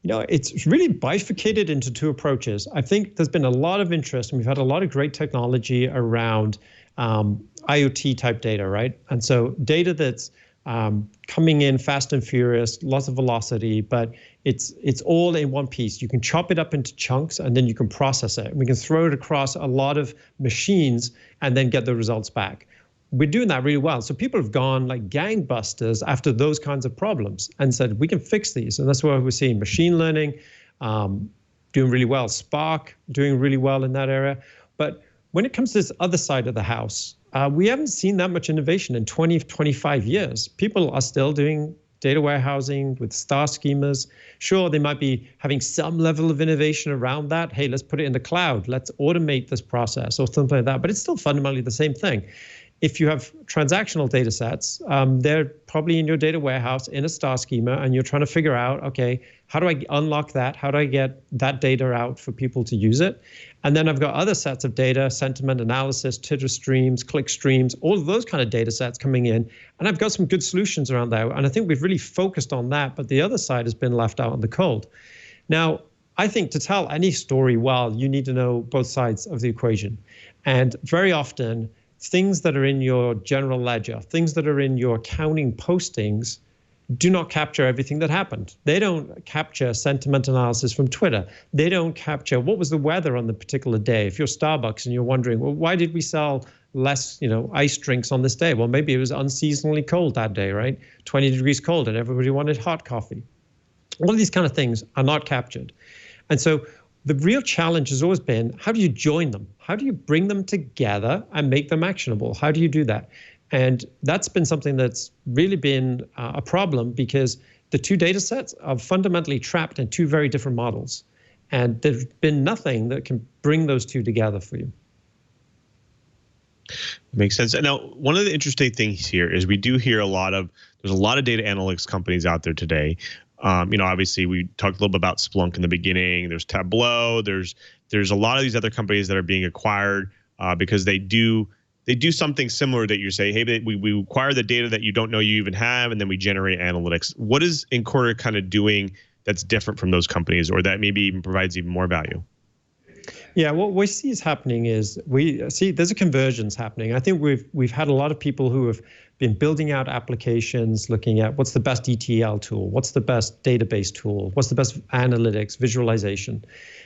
It's really bifurcated into two approaches. I think there's been a lot of interest, and we've had a lot of great technology around IoT type data, right? And so data that's coming in fast and furious, lots of velocity, but it's all in one piece. You can chop it up into chunks, and then you can process it. We can throw it across a lot of machines and then get the results back. We're doing that really well. So people have gone like gangbusters after those kinds of problems and said, we can fix these. And that's why we're seeing machine learning doing really well, Spark doing really well in that area. But when it comes to this other side of the house, we haven't seen that much innovation in 20, 25 years. People are still doing data warehousing with star schemas. Sure, they might be having some level of innovation around that. Hey, let's put it in the cloud. Let's automate this process or something like that. But it's still fundamentally the same thing. If you have transactional data sets, they're probably in your data warehouse in a star schema, and you're trying to figure out, okay, how do I unlock that? How do I get that data out for people to use it? And then I've got other sets of data, sentiment analysis, titter streams, click streams, all of those kind of data sets coming in. And I've got some good solutions around that. And I think we've really focused on that, but the other side has been left out in the cold. Now, I think to tell any story well, you need to know both sides of the equation. And very often, things that are in your general ledger, things that are in your accounting postings, do not capture everything that happened. They don't capture sentiment analysis from Twitter. They don't capture what was the weather on the particular day. If you're Starbucks and you're wondering, well, why did we sell less, iced drinks on this day? Well, maybe it was unseasonably cold that day, right? 20 degrees cold and everybody wanted hot coffee. All of these kind of things are not captured. And so the real challenge has always been, how do you join them? How do you bring them together and make them actionable? How do you do that? And that's been something that's really been a problem, because the two data sets are fundamentally trapped in two very different models. And there's been nothing that can bring those two together for you. Makes sense. Now, one of the interesting things here is we do hear there's a lot of data analytics companies out there today. Obviously we talked a little bit about Splunk in the beginning. There's Tableau. There's a lot of these other companies that are being acquired because they do something similar that you say, hey, we acquire the data that you don't know you even have, and then we generate analytics. What is Incorta kind of doing that's different from those companies, or that maybe even provides even more value? Yeah, what we see is happening is we see there's a convergence happening. I think we've had a lot of people who have been building out applications, looking at what's the best ETL tool, what's the best database tool, what's the best analytics, visualization.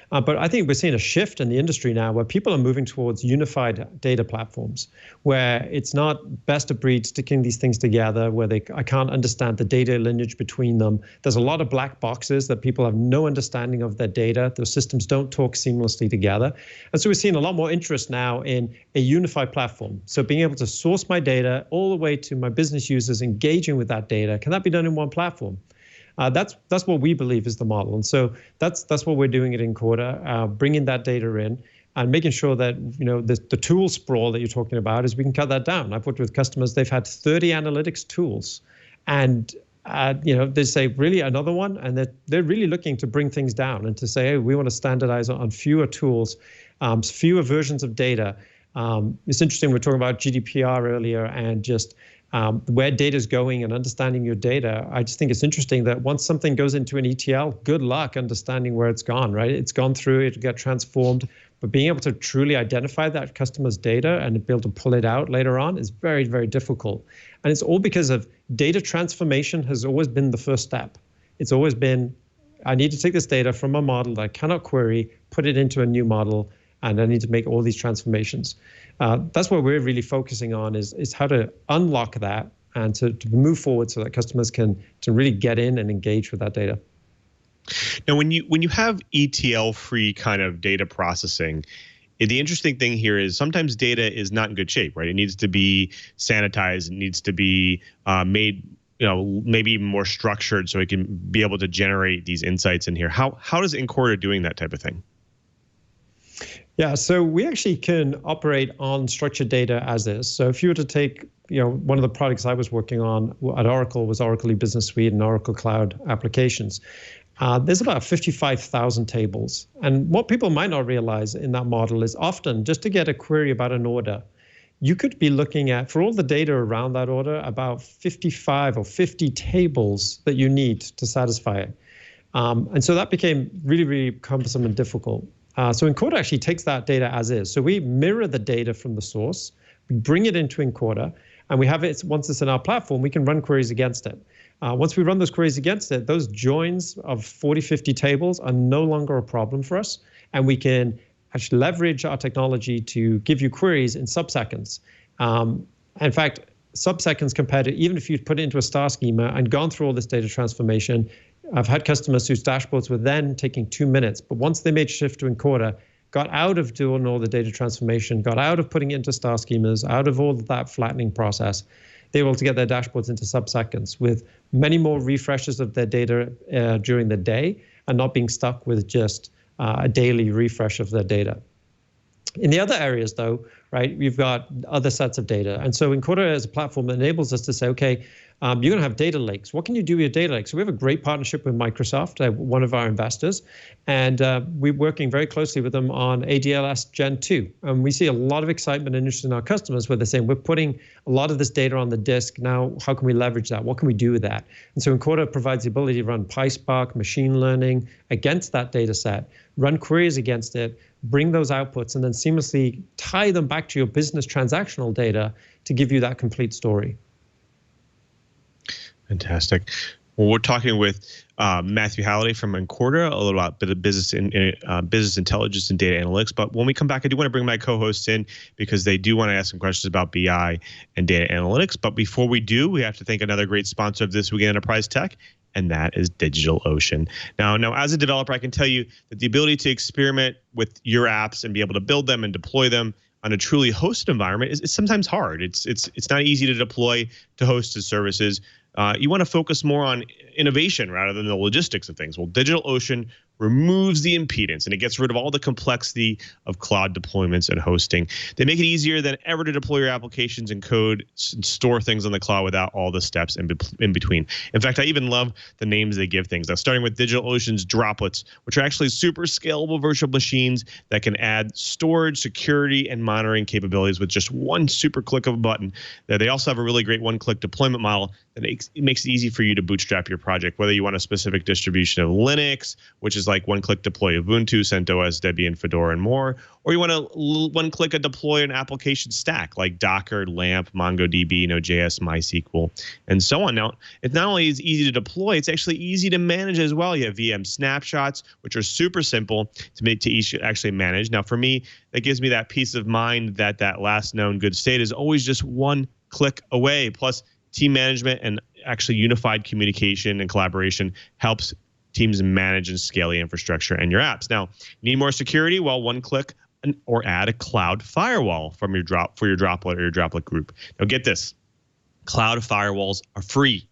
But I think we're seeing a shift in the industry now where people are moving towards unified data platforms, where it's not best of breed sticking these things together, where I can't understand the data lineage between them. There's a lot of black boxes that people have no understanding of their data. Those systems don't talk seamlessly together. And so we're seeing a lot more interest now in a unified platform. So being able to source my data all the way to my business users engaging with that data, can that be done in one platform? That's what we believe is the model. And so that's what we're doing at Incorta, bringing that data in and making sure that the tool sprawl that you're talking about is we can cut that down. I've worked with customers, they've had 30 analytics tools, and they say, really another one? And they're really looking to bring things down and to say, hey, we want to standardize on fewer tools, fewer versions of data. It's interesting, we were talking about GDPR earlier and just where data is going and understanding your data. I just think it's interesting that once something goes into an ETL, good luck understanding where it's gone, right? It's gone through, it'll get transformed, but being able to truly identify that customer's data and be able to pull it out later on is very, very difficult. And it's all because of data transformation has always been the first step. It's always been, I need to take this data from a model that I cannot query, put it into a new model, and I need to make all these transformations. That's what we're really focusing on is how to unlock that and to move forward so that customers can really get in and engage with that data. Now, when you have ETL-free kind of data processing, the interesting thing here is sometimes data is not in good shape, right? It needs to be sanitized. It needs to be made, maybe even more structured so it can be able to generate these insights in here. How does Incorta doing that type of thing? Yeah, so we actually can operate on structured data as is. So if you were to take, one of the products I was working on at Oracle was Oracle E-Business Suite and Oracle Cloud applications. There's about 55,000 tables. And what people might not realize in that model is often just to get a query about an order, you could be looking at, for all the data around that order, about 55 or 50 tables that you need to satisfy it. And so that became really, really cumbersome and difficult. So Incorta actually takes that data as is. So we mirror the data from the source, we bring it into Incorta, and we have it, once it's in our platform, we can run queries against it. Once we run those queries against it, those joins of 40, 50 tables are no longer a problem for us. And we can actually leverage our technology to give you queries in sub-seconds. In fact, sub-seconds compared to even if you put it into a star schema and gone through all this data transformation, I've had customers whose dashboards were then taking 2 minutes, but once they made shift to Incorta, got out of doing all the data transformation, got out of putting it into star schemas, out of all of that flattening process, they were able to get their dashboards into sub-seconds with many more refreshes of their data during the day and not being stuck with just a daily refresh of their data. In the other areas, though, right, we've got other sets of data. And so Incorta as a platform enables us to say, okay, you're going to have data lakes. What can you do with your data lakes? So we have a great partnership with Microsoft, one of our investors, and we're working very closely with them on ADLS Gen 2. And we see a lot of excitement and interest in our customers where they're saying, we're putting a lot of this data on the disk. Now, how can we leverage that? What can we do with that? And so Incorta provides the ability to run PySpark, machine learning against that data set, run queries against it, bring those outputs, and then seamlessly tie them back to your business transactional data to give you that complete story. Fantastic. Well, we're talking with Matthew Halliday from Incorta, a little about bit of business intelligence and data analytics. But when we come back, I do want to bring my co-hosts in because they do want to ask some questions about BI and data analytics. But before we do, we have to thank another great sponsor of This Week in Enterprise Tech, and that is DigitalOcean. Now, as a developer, I can tell you that the ability to experiment with your apps and be able to build them and deploy them on a truly hosted environment is sometimes hard. It's not easy to deploy to hosted services. You want to focus more on innovation rather than the logistics of things. Well, DigitalOcean removes the impedance and it gets rid of all the complexity of cloud deployments and hosting. They make it easier than ever to deploy your applications and code and store things on the cloud without all the steps in between. In fact, I even love the names they give things. Now, starting with DigitalOcean's Droplets, which are actually super scalable virtual machines that can add storage, security, and monitoring capabilities with just one super click of a button. They also have a really great one-click deployment model that makes it easy for you to bootstrap your project, whether you want a specific distribution of Linux, which is like one-click deploy Ubuntu, CentOS, Debian, Fedora, and more, or you want to one-click deploy an application stack like Docker, LAMP, MongoDB, Node.js, MySQL, and so on. Now, it's not only is easy to deploy, it's actually easy to manage as well. You have VM snapshots, which are super simple to actually manage. Now, for me, that gives me that peace of mind that last known good state is always just one click away. Plus, team management and actually unified communication and collaboration helps teams manage and scale the infrastructure and your apps. Now, need more security? Well, one click or add a cloud firewall for your droplet or your droplet group. Now, get this. Cloud firewalls are free.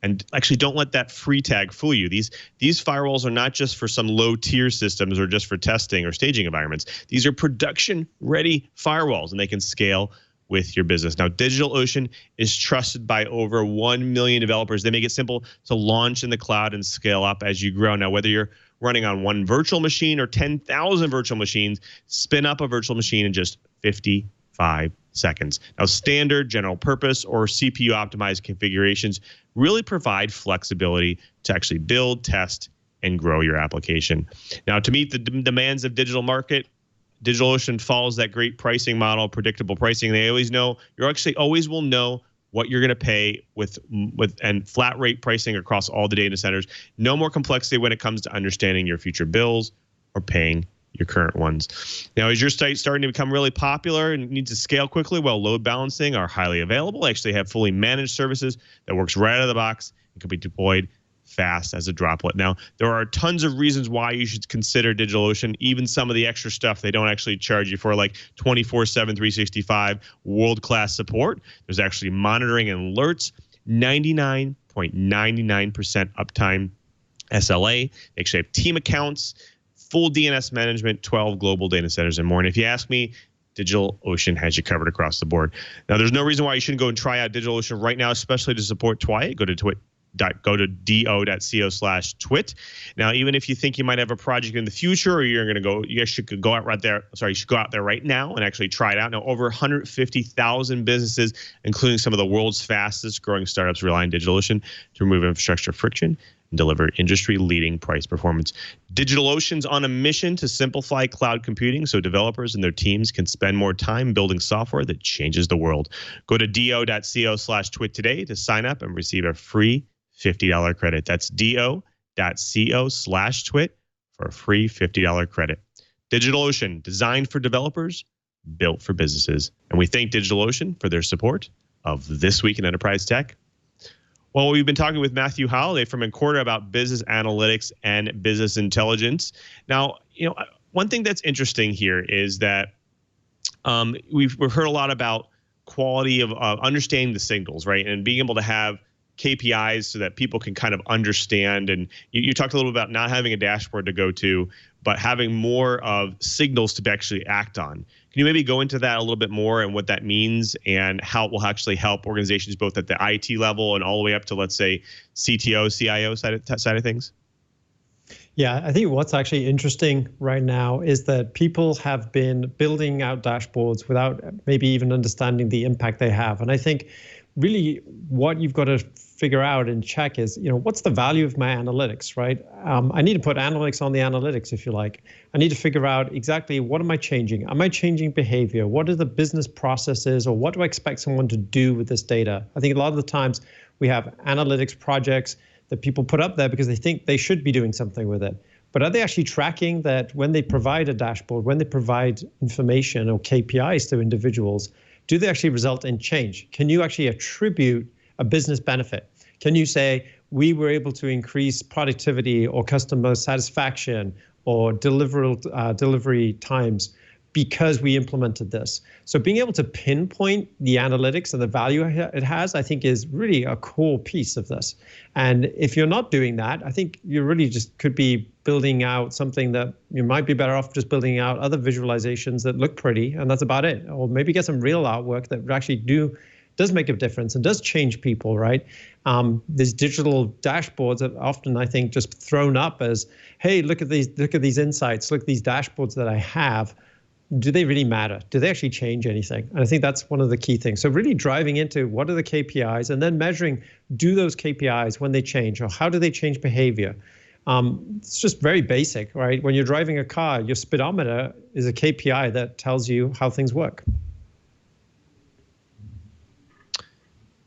And actually, don't let that free tag fool you. These firewalls are not just for some low-tier systems or just for testing or staging environments. These are production-ready firewalls, and they can scale with your business. Now, DigitalOcean is trusted by over 1 million developers. They make it simple to launch in the cloud and scale up as you grow. Now, whether you're running on one virtual machine or 10,000 virtual machines, spin up a virtual machine in just 55 seconds. Now, standard, general purpose, or CPU optimized configurations really provide flexibility to actually build, test, and grow your application. Now, to meet the demands of digital market, DigitalOcean follows that great pricing model, predictable pricing. They always know, you actually always will know what you're going to pay with and flat rate pricing across all the data centers. No more complexity when it comes to understanding your future bills or paying your current ones. Now, is your site starting to become really popular and needs to scale quickly? Well, load balancing are highly available. They actually have fully managed services that works right out of the box and can be deployed fast as a droplet. Now, there are tons of reasons why you should consider DigitalOcean, even some of the extra stuff they don't actually charge you for, like 24/7, 365 world-class support. There's actually monitoring and alerts, 99.99% uptime SLA. They actually have team accounts, full DNS management, 12 global data centers, and more. And if you ask me, DigitalOcean has you covered across the board. Now, there's no reason why you shouldn't go and try out DigitalOcean right now, especially to support Twit. Go to do.co/twit. Now, even if you think you might have a project in the future, or you're going to go, you should go out right there. Sorry, you should go out there right now and actually try it out. Now, over 150,000 businesses, including some of the world's fastest growing startups, rely on DigitalOcean to remove infrastructure friction and deliver industry-leading price performance. DigitalOcean's on a mission to simplify cloud computing so developers and their teams can spend more time building software that changes the world. Go to do.co/twit today to sign up and receive a free $50 credit. That's do.co/twit for a free $50 credit. DigitalOcean, designed for developers, built for businesses. And we thank DigitalOcean for their support of This Week in Enterprise Tech. Well, we've been talking with Matthew Halliday from Incorta about business analytics and business intelligence. Now, one thing that's interesting here is that we've heard a lot about quality of understanding the signals, right? And being able to have KPIs so that people can kind of understand. And you talked a little bit about not having a dashboard to go to, but having more of signals to actually act on. Can you maybe go into that a little bit more and what that means and how it will actually help organizations both at the IT level and all the way up to, let's say, CTO, CIO side of things? Yeah, I think what's actually interesting right now is that people have been building out dashboards without maybe even understanding the impact they have. And I think really what you've got to figure out and check is, what's the value of my analytics, right? I need to put analytics on the analytics, if you like. I need to figure out exactly what am I changing? Am I changing behavior? What are the business processes, or what do I expect someone to do with this data? I think a lot of the times we have analytics projects that people put up there because they think they should be doing something with it. But are they actually tracking that when they provide a dashboard, when they provide information or KPIs to individuals, do they actually result in change? Can you actually attribute a business benefit? Can you say, we were able to increase productivity or customer satisfaction or delivery times because we implemented this? So being able to pinpoint the analytics and the value it has, I think, is really a core piece of this. And if you're not doing that, I think you really just could be building out something that you might be better off just building out other visualizations that look pretty, and that's about it. Or maybe get some real artwork that actually does make a difference and does change people, right? These digital dashboards are often, I think, just thrown up as, hey, look at these insights, look at these dashboards that I have. Do they really matter? Do they actually change anything? And I think that's one of the key things. So really driving into what are the KPIs and then measuring, do those KPIs when they change, or how do they change behavior? It's just very basic, right? When you're driving a car, your speedometer is a KPI that tells you how things work.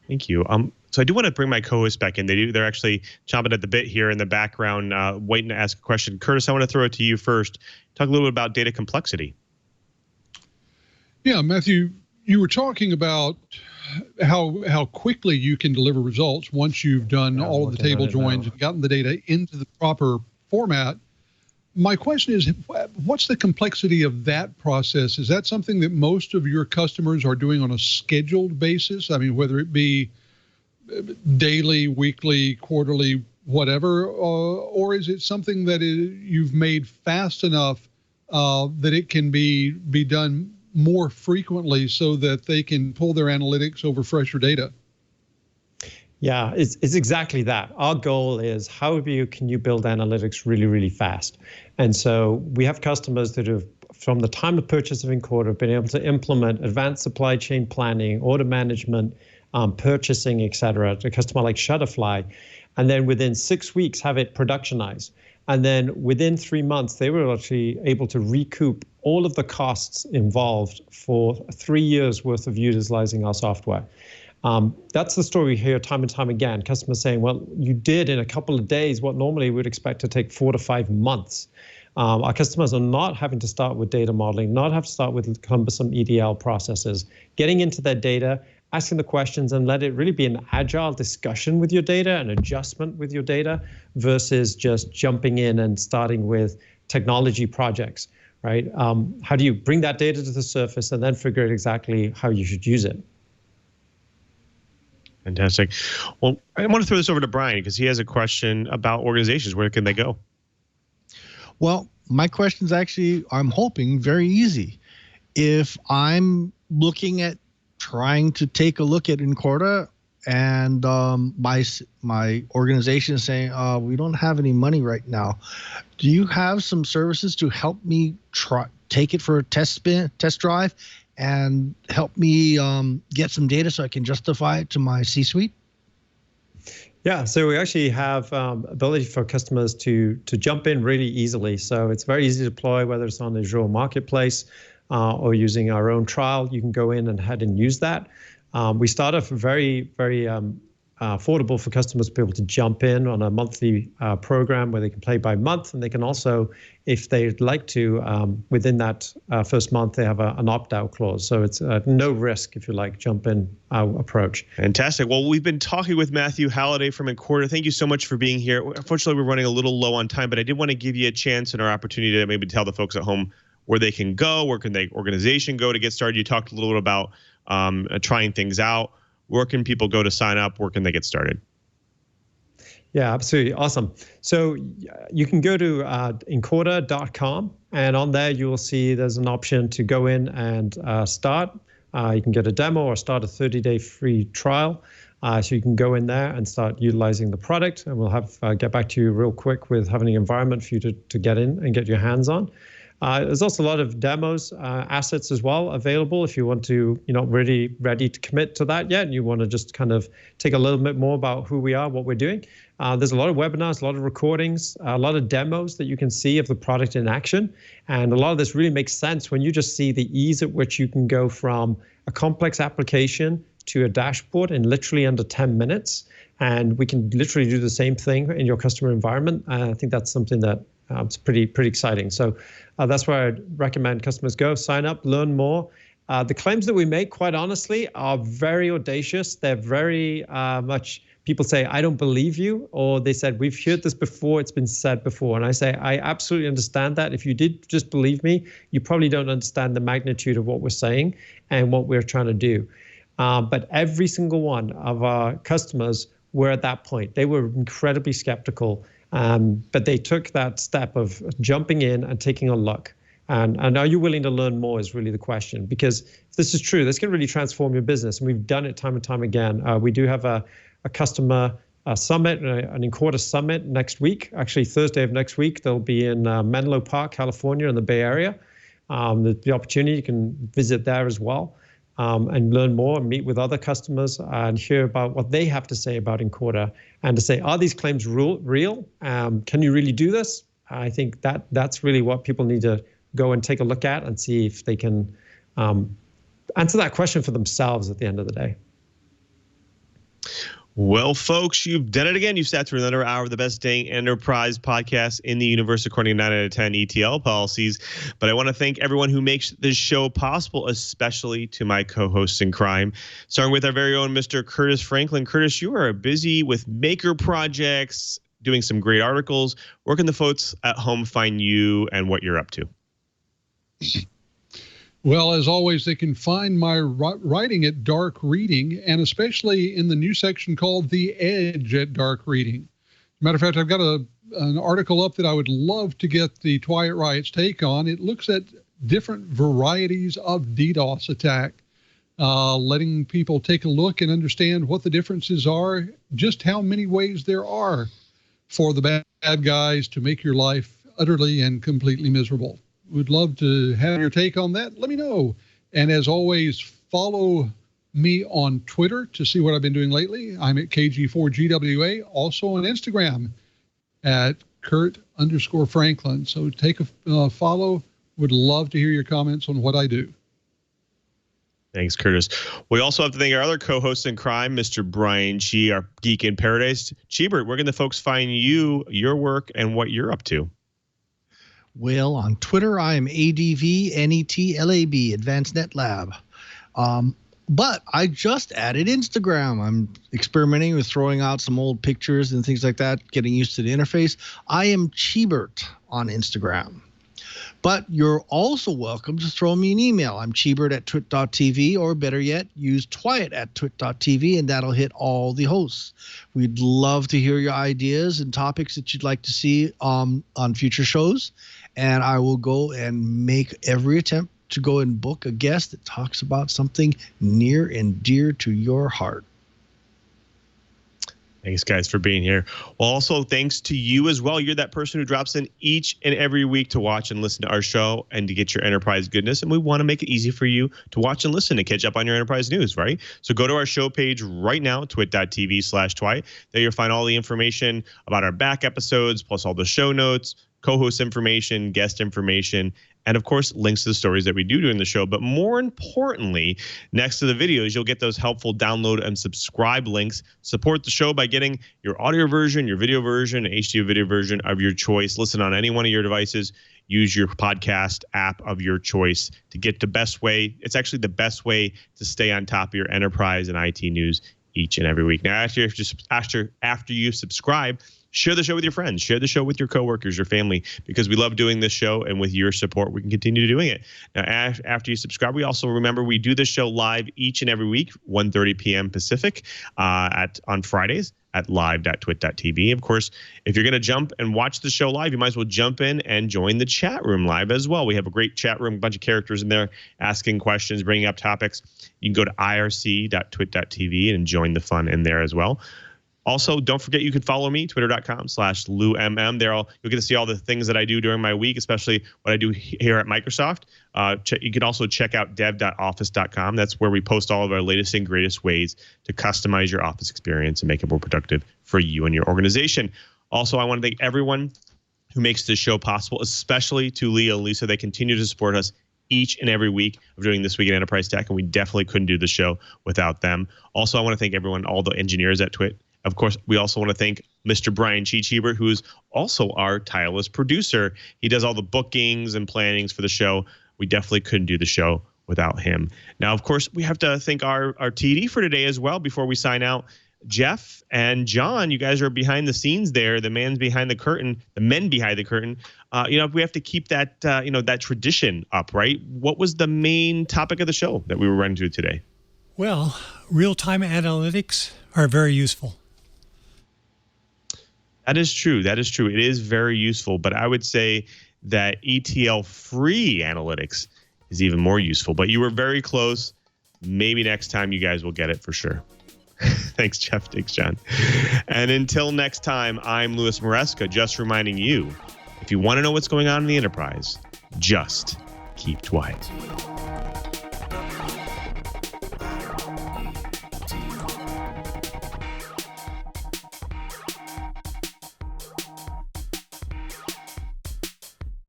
Thank you. So I do want to bring my co-host back in. They're actually chomping at the bit here in the background, waiting to ask a question. Curtis, I want to throw it to you first. Talk a little bit about data complexity. Yeah, Matthew, you were talking about how quickly you can deliver results once you've done all of the table joins and gotten the data into the proper format. My question is, what's the complexity of that process? Is that something that most of your customers are doing on a scheduled basis? I mean, whether it be daily, weekly, quarterly, whatever, or is it something that you've made fast enough that it can be done more frequently so that they can pull their analytics over fresher data? Yeah, it's exactly that. Our goal is how can you build analytics really, really fast? And so we have customers that have, from the time of purchase of Incorta, have been able to implement advanced supply chain planning, order management, purchasing, et cetera, to a customer like Shutterfly, and then within 6 weeks have it productionized. And then within 3 months, they were actually able to recoup all of the costs involved for 3 years worth of utilizing our software. That's the story we hear time and time again. Customers saying, well, you did in a couple of days what normally we would expect to take 4 to 5 months. Our customers are not having to start with data modeling, not have to start with cumbersome EDL processes, getting into their data, asking the questions, and let it really be an agile discussion with your data, an adjustment with your data, versus just jumping in and starting with technology projects, right? How do you bring that data to the surface and then figure out exactly how you should use it? Fantastic. Well, I want to throw this over to Brian because he has a question about organizations. Where can they go? Well, my question's actually, I'm hoping, very easy. If I'm looking at trying to take a look at Incorta and my organization is saying, we don't have any money right now, do you have some services to help me take it for a test drive and help me get some data so I can justify it to my C-suite? Yeah, so we actually have ability for customers to jump in really easily. So it's very easy to deploy, whether it's on Azure Marketplace or using our own trial. You can go in and head and use that. We start off very, very affordable for customers to be able to jump in on a monthly program where they can play by month, and they can also, if they'd like to, within that first month, they have an opt-out clause. So it's no risk, if you like, jump-in approach. Fantastic. Well, we've been talking with Matthew Halliday from Incorta. Thank you so much for being here. Unfortunately, we're running a little low on time, but I did want to give you a chance and our opportunity to maybe tell the folks at home where they can go, where can the organization go to get started. You talked a little bit about trying things out. Where can people go to sign up? Where can they get started? Yeah, absolutely. Awesome. So you can go to Incorta.com, and on there you will see there's an option to go in and start. You can get a demo or start a 30-day free trial. So you can go in there and start utilizing the product, and we'll have get back to you real quick with having an environment for you to get in and get your hands on. There's also a lot of demos, assets as well available if you want to, you're not really ready to commit to that yet, and you want to just kind of take a little bit more about who we are, what we're doing. There's a lot of webinars, a lot of recordings, a lot of demos that you can see of the product in action. And a lot of this really makes sense when you just see the ease at which you can go from a complex application to a dashboard in literally under 10 minutes. And we can literally do the same thing in your customer environment. I think that's something that it's pretty exciting. So that's where I'd recommend customers go, sign up, learn more. The claims that we make, quite honestly, are very audacious. They're very much, people say, I don't believe you, or they said, we've heard this before, it's been said before. And I say, I absolutely understand that. If you did just believe me, you probably don't understand the magnitude of what we're saying and what we're trying to do. But every single one of our customers were at that point. They were incredibly skeptical. But they took that step of jumping in and taking a look. And are you willing to learn more is really the question. Because if this is true, this can really transform your business. And we've done it time and time again. We do have a customer summit, an Incorta summit next week. Actually, Thursday of next week, they'll be in Menlo Park, California, in the Bay Area. The opportunity, you can visit there as well. And learn more and meet with other customers and hear about what they have to say about Incorta and to say, are these claims real? Can you really do this? I think that's really what people need to go and take a look at and see if they can answer that question for themselves at the end of the day. Well, folks, you've done it again. You've sat through another hour of the best dang enterprise podcast in the universe, according to 9 out of 10 ETL policies. But I want to thank everyone who makes this show possible, especially to my co-hosts in crime, starting with our very own Mr. Curtis Franklin. Curtis, you are busy with maker projects, doing some great articles. Where can the folks at home find you and what you're up to? Well, as always, they can find my writing at Dark Reading, and especially in the new section called The Edge at Dark Reading. Matter of fact, I've got an article up that I would love to get the Twilight Riot's take on. It looks at different varieties of DDoS attack, letting people take a look and understand what the differences are, just how many ways there are for the bad guys to make your life utterly and completely miserable. Would love to have your take on that. Let me know. And as always, follow me on Twitter to see what I've been doing lately. I'm at KG4GWA, also on Instagram at Curt_Franklin. So take a follow. Would love to hear your comments on what I do. Thanks, Curtis. We also have to thank our other co-host in crime, Mr. Brian Chee, our geek in paradise. Cheebert, where can the folks find you, your work, and what you're up to? Well, on Twitter, I am ADVNETLAB, Advanced Net Lab. But I just added Instagram. I'm experimenting with throwing out some old pictures and things like that, getting used to the interface. I am Cheebert on Instagram. But you're also welcome to throw me an email. I'm cheebird@twit.tv, or better yet, use Twyat@twit.tv, and that'll hit all the hosts. We'd love to hear your ideas and topics that you'd like to see on future shows, and I will go and make every attempt to go and book a guest that talks about something near and dear to your heart. Thanks, guys, for being here. Well, also, thanks to you as well. You're that person who drops in each and every week to watch and listen to our show and to get your enterprise goodness. And we want to make it easy for you to watch and listen and catch up on your enterprise news, right? So go to our show page right now, twit.tv/Twyat. There you'll find all the information about our back episodes, plus all the show notes, co-host information, guest information, and of course, links to the stories that we do during the show. But more importantly, next to the videos, you'll get those helpful download and subscribe links. Support the show by getting your audio version, your video version, HD video version of your choice. Listen on any one of your devices. Use your podcast app of your choice to get the best way. It's actually the best way to stay on top of your enterprise and IT news each and every week. Now, after you subscribe, share the show with your friends. Share the show with your coworkers, your family, because we love doing this show, and with your support, we can continue doing it. Now, after you subscribe, we also remember we do this show live each and every week, 1:30 p.m. Pacific, on Fridays at live.twit.tv. Of course, if you're going to jump and watch the show live, you might as well jump in and join the chat room live as well. We have a great chat room, a bunch of characters in there asking questions, bringing up topics. You can go to irc.twit.tv and join the fun in there as well. Also, don't forget you can follow me, twitter.com/LouMM. There you'll get to see all the things that I do during my week, especially what I do here at Microsoft. You can also check out dev.office.com. That's where we post all of our latest and greatest ways to customize your Office experience and make it more productive for you and your organization. Also, I want to thank everyone who makes this show possible, especially to Leah and Lisa. They continue to support us each and every week of doing This Week in Enterprise Tech, and we definitely couldn't do the show without them. Also, I want to thank everyone, all the engineers at Twit. Of course, we also want to thank Mr. Brian Chee, who's also our tireless producer. He does all the bookings and plannings for the show. We definitely couldn't do the show without him. Now, of course, we have to thank our TD for today as well before we sign out. Jeff and John, you guys are behind the scenes there. The men behind the curtain. We have to keep that that tradition up, right? What was the main topic of the show that we were running to today? Well, real-time analytics are very useful. That is true. It is very useful, but I would say that ETL-free analytics is even more useful. But you were very close. Maybe next time you guys will get it for sure. Thanks, Jeff. Thanks, John. And until next time, I'm Lou MARESCA, just reminding you, if you want to know what's going on in the enterprise, just keep quiet.